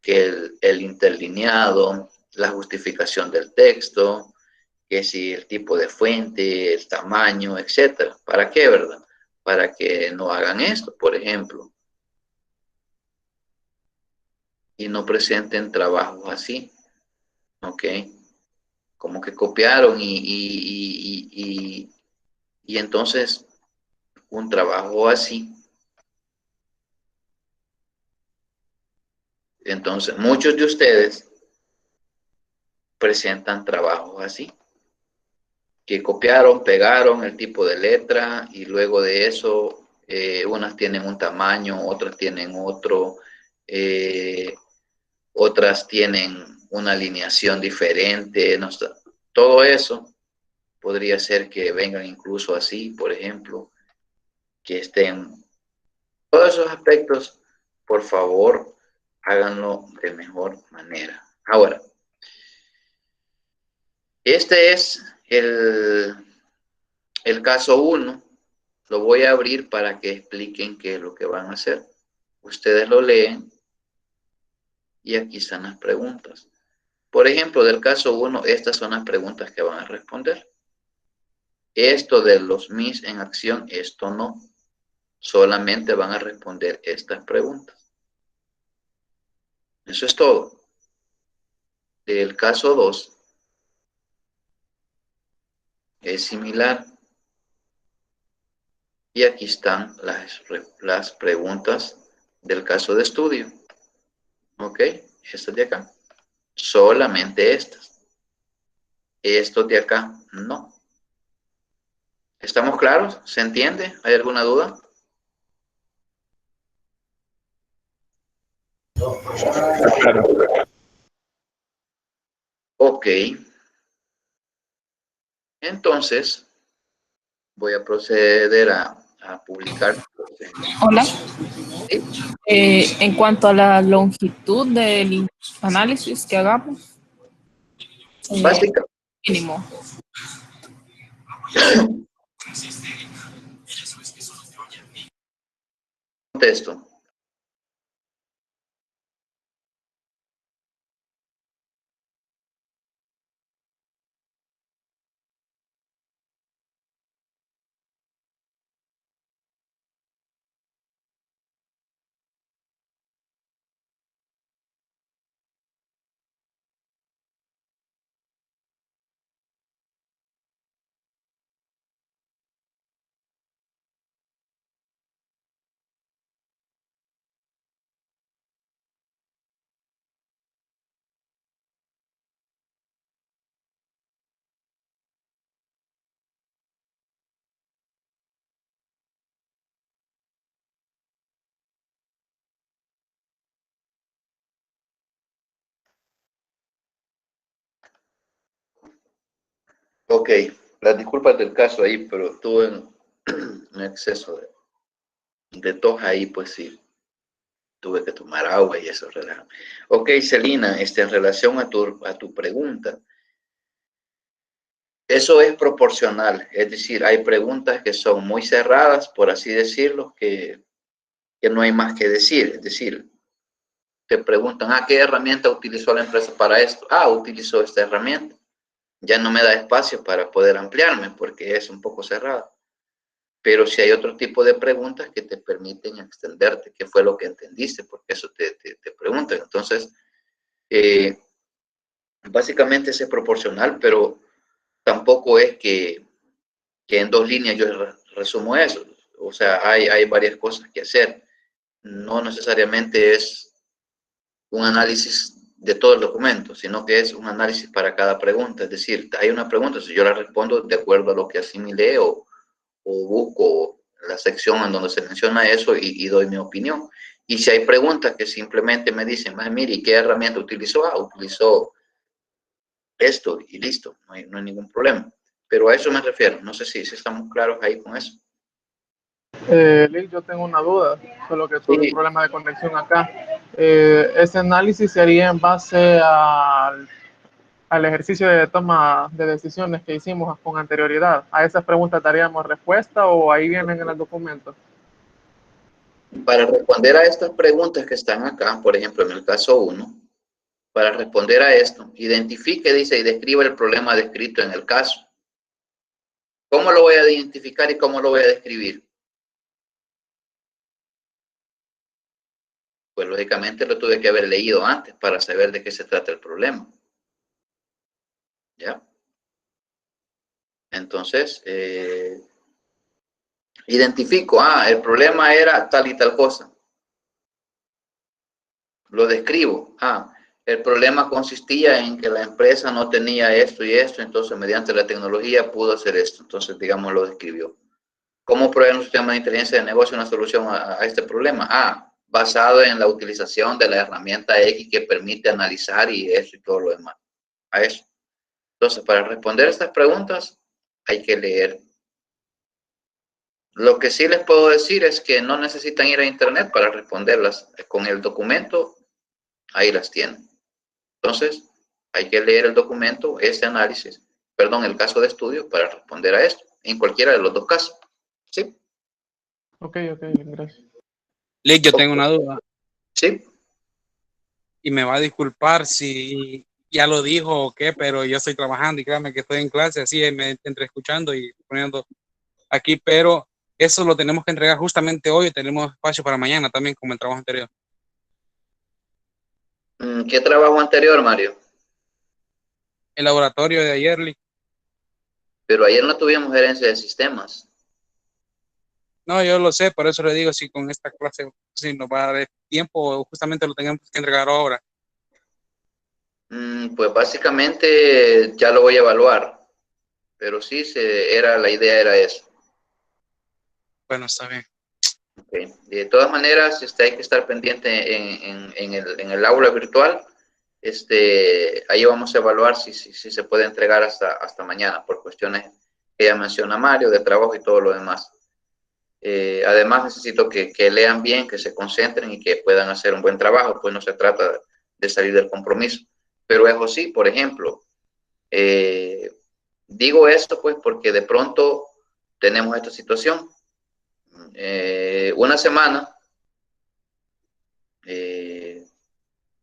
que el interlineado, la justificación del texto, que si el tipo de fuente, el tamaño, etcétera. ¿Para qué, verdad? Para que no hagan esto, por ejemplo, y no presenten trabajos así, ¿ok? Como que copiaron y entonces un trabajo así. Entonces, muchos de ustedes presentan trabajos así, que copiaron, pegaron el tipo de letra y luego de eso unas tienen un tamaño, otras tienen otro, otras tienen una alineación diferente. No está. Todo eso podría ser que vengan incluso así, por ejemplo, que estén. Todos esos aspectos, por favor, háganlo de mejor manera. Ahora, este es el caso 1. Lo voy a abrir para que expliquen qué es lo que van a hacer. Ustedes lo leen y aquí están las preguntas. Por ejemplo, del caso 1, estas son las preguntas que van a responder. Esto de los MIS en acción, esto no. Solamente van a responder estas preguntas. Eso es todo. Del caso 2 es similar. Y aquí están las preguntas del caso de estudio. ¿Ok? Estas de acá. Solamente estas. Estos de acá, no. ¿Estamos claros? ¿Se entiende? ¿Hay alguna duda? Ok. Entonces, voy a proceder a publicar. Hola. ¿Sí? En cuanto a la longitud del análisis que hagamos, Básica. mínimo. Contesto. Ok, las disculpas del caso ahí, pero tuve un exceso de tos ahí, pues sí, tuve que tomar agua y eso relaja. Ok, Celina, en relación a tu pregunta, eso es proporcional, es decir, hay preguntas que son muy cerradas, por así decirlo, que no hay más que decir, es decir, te preguntan, ¿qué herramienta utilizó la empresa para esto? Utilizó esta herramienta. Ya no me da espacio para poder ampliarme porque es un poco cerrado. Pero si hay otro tipo de preguntas que te permiten extenderte, qué fue lo que entendiste, porque eso te preguntan. Entonces, básicamente es proporcional, pero tampoco es que en 2 líneas yo resumo eso. O sea, hay varias cosas que hacer. No necesariamente es un análisis de todo el documento, sino que es un análisis para cada pregunta. Es decir, hay una pregunta, si yo la respondo de acuerdo a lo que asimilé o busco la sección en donde se menciona eso y doy mi opinión. Y si hay preguntas que simplemente me dicen, mire, ¿qué herramienta utilizó? Utilizó esto y listo, no hay ningún problema. Pero a eso me refiero, no sé si estamos claros ahí con eso. Liz, yo tengo una duda, solo que tuve un problema de conexión acá. Ese análisis se haría en base al ejercicio de toma de decisiones que hicimos con anterioridad. ¿A esas preguntas daríamos respuesta o ahí vienen en el documento? Para responder a estas preguntas que están acá, por ejemplo, en el caso 1, para responder a esto, identifique, dice, y describa el problema descrito en el caso. ¿Cómo lo voy a identificar y cómo lo voy a describir? Pues lógicamente lo tuve que haber leído antes para saber de qué se trata el problema. ¿Ya? Entonces, identifico, el problema era tal y tal cosa. Lo describo. El problema consistía en que la empresa no tenía esto y esto, entonces mediante la tecnología pudo hacer esto. Entonces, digamos, lo describió. ¿Cómo proveer un sistema de inteligencia de negocio una solución a este problema? Basado en la utilización de la herramienta X que permite analizar y eso y todo lo demás. A eso. Entonces, para responder estas preguntas, hay que leer. Lo que sí les puedo decir es que no necesitan ir a internet para responderlas. Con el documento, ahí las tienen. Entonces, hay que leer el documento, este análisis, el caso de estudio para responder a esto, en cualquiera de los dos casos. ¿Sí? Ok, gracias. Lick, yo tengo una duda. Sí. Y me va a disculpar si ya lo dijo o qué, pero yo estoy trabajando y créanme que estoy en clase, así me entre escuchando y poniendo aquí, pero eso lo tenemos que entregar justamente hoy, tenemos espacio para mañana también como el trabajo anterior. ¿Qué trabajo anterior, Mario? El laboratorio de ayer, Lick. Pero ayer no tuvimos gerencia de sistemas. No, yo lo sé, por eso le digo, si con esta clase, si nos va a dar tiempo, justamente lo tengamos que entregar ahora. Pues básicamente ya lo voy a evaluar, pero sí, la idea era esa. Bueno, está bien. Okay. De todas maneras, hay que estar pendiente en el aula virtual. Ahí vamos a evaluar si se puede entregar hasta mañana por cuestiones que ya menciona Mario, de trabajo y todo lo demás. Además, necesito que lean bien, que se concentren y que puedan hacer un buen trabajo, pues no se trata de salir del compromiso. Pero eso sí, por ejemplo, digo esto pues porque de pronto tenemos esta situación. Una semana,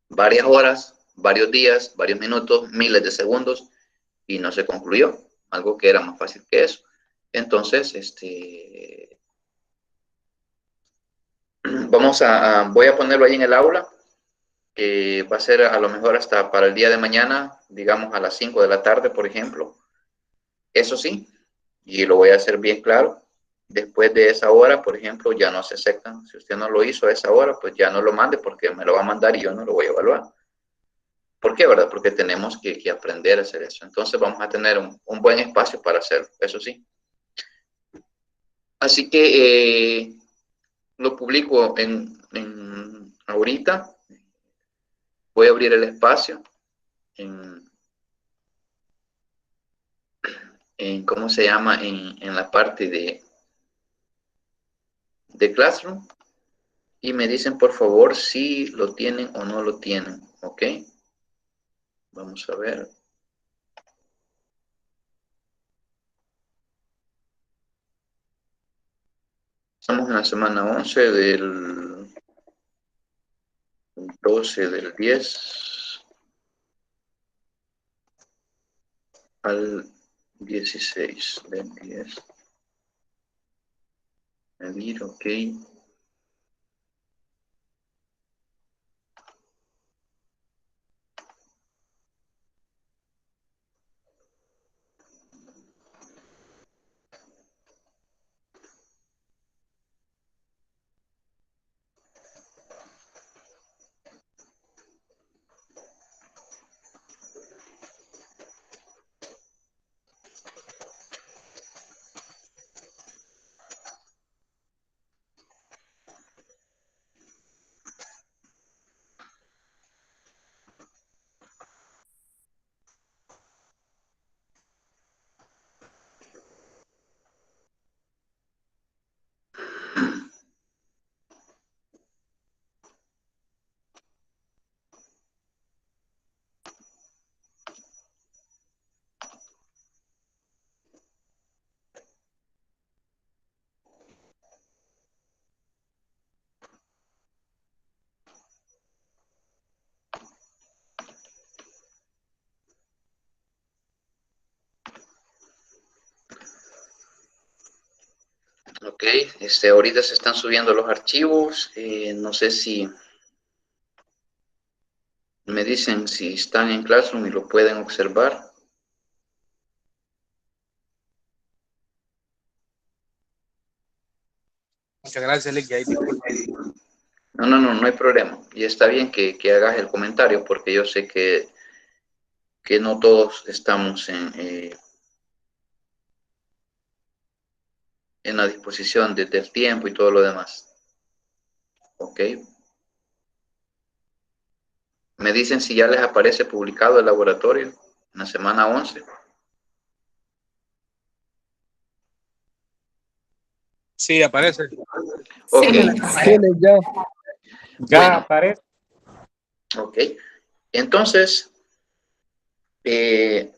varias horas, varios días, varios minutos, miles de segundos, y no se concluyó, algo que era más fácil que eso. Entonces, voy a ponerlo ahí en el aula, que va a ser a lo mejor hasta para el día de mañana, digamos a las 5 de la tarde, por ejemplo. Eso sí, y lo voy a hacer bien claro, después de esa hora, por ejemplo, ya no se aceptan. Si usted no lo hizo a esa hora, pues ya no lo mande porque me lo va a mandar y yo no lo voy a evaluar. ¿Por qué, verdad? Porque tenemos que aprender a hacer eso. Entonces vamos a tener un buen espacio para hacerlo, eso sí. Así que lo publico ahorita. Voy a abrir el espacio ¿cómo se llama? En la parte de Classroom. Y me dicen, por favor, si lo tienen o no lo tienen. ¿Ok? Vamos a ver. Estamos en la semana 11 del 12 del 10 al 16 del 10. Medir, ok. Ok, ahorita se están subiendo los archivos. No sé si me dicen si están en Classroom y lo pueden observar. Muchas gracias, Lick. Ahí disculpe. No hay problema. Y está bien que hagas el comentario porque yo sé que no todos estamos en la disposición del tiempo y todo lo demás. Ok. Me dicen si ya les aparece publicado el laboratorio en la semana 11. Sí, aparece. Ok. Sí, ya aparece. Ok. Entonces, de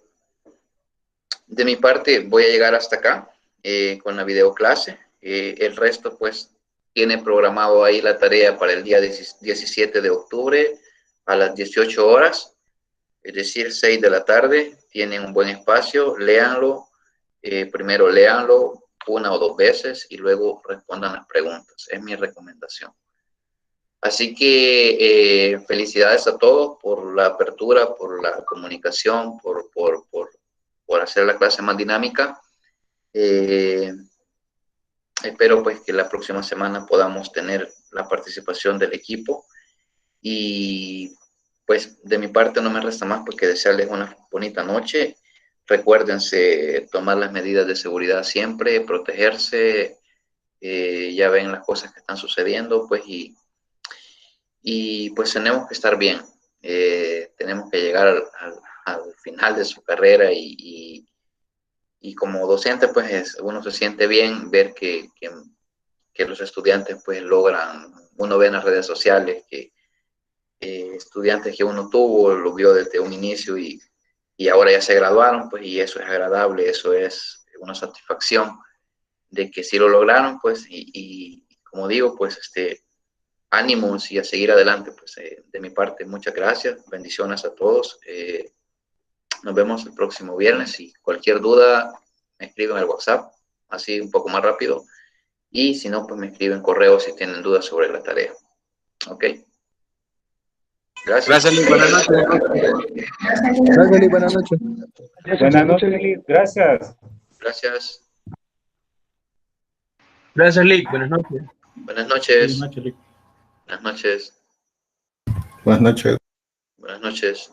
mi parte voy a llegar hasta acá con la videoclase. El resto, pues, tiene programado ahí la tarea para el día 17 de octubre a las 18 horas, es decir, 6 de la tarde. Tienen un buen espacio, léanlo. Primero léanlo una o dos veces y luego respondan las preguntas. Es mi recomendación. Así que felicidades a todos por la apertura, por la comunicación, por hacer la clase más dinámica. Espero pues que la próxima semana podamos tener la participación del equipo y pues de mi parte no me resta más porque desearles una bonita noche. Recuérdense tomar las medidas de seguridad siempre, protegerse, ya ven las cosas que están sucediendo pues y pues tenemos que estar bien, tenemos que llegar al final de su carrera y como docente pues uno se siente bien ver que los estudiantes pues logran, uno ve en las redes sociales que estudiantes que uno tuvo, lo vio desde un inicio y ahora ya se graduaron, pues y eso es agradable, eso es una satisfacción de que sí lo lograron, pues y como digo, pues ánimos y a seguir adelante, pues de mi parte muchas gracias, bendiciones a todos, nos vemos el próximo viernes y cualquier duda me escriben al WhatsApp, así un poco más rápido. Y si no, pues me escriben correo si tienen dudas sobre la tarea. ¿Ok? Gracias. Gracias, Lick. Buenas noches. Gracias, Lick. Buenas noches. Buenas noches, Lick. Gracias. Gracias. Gracias, Lick. Buenas noches. Buenas noches. Buenas noches, Lick. Buenas noches. Buenas noches. Buenas noches.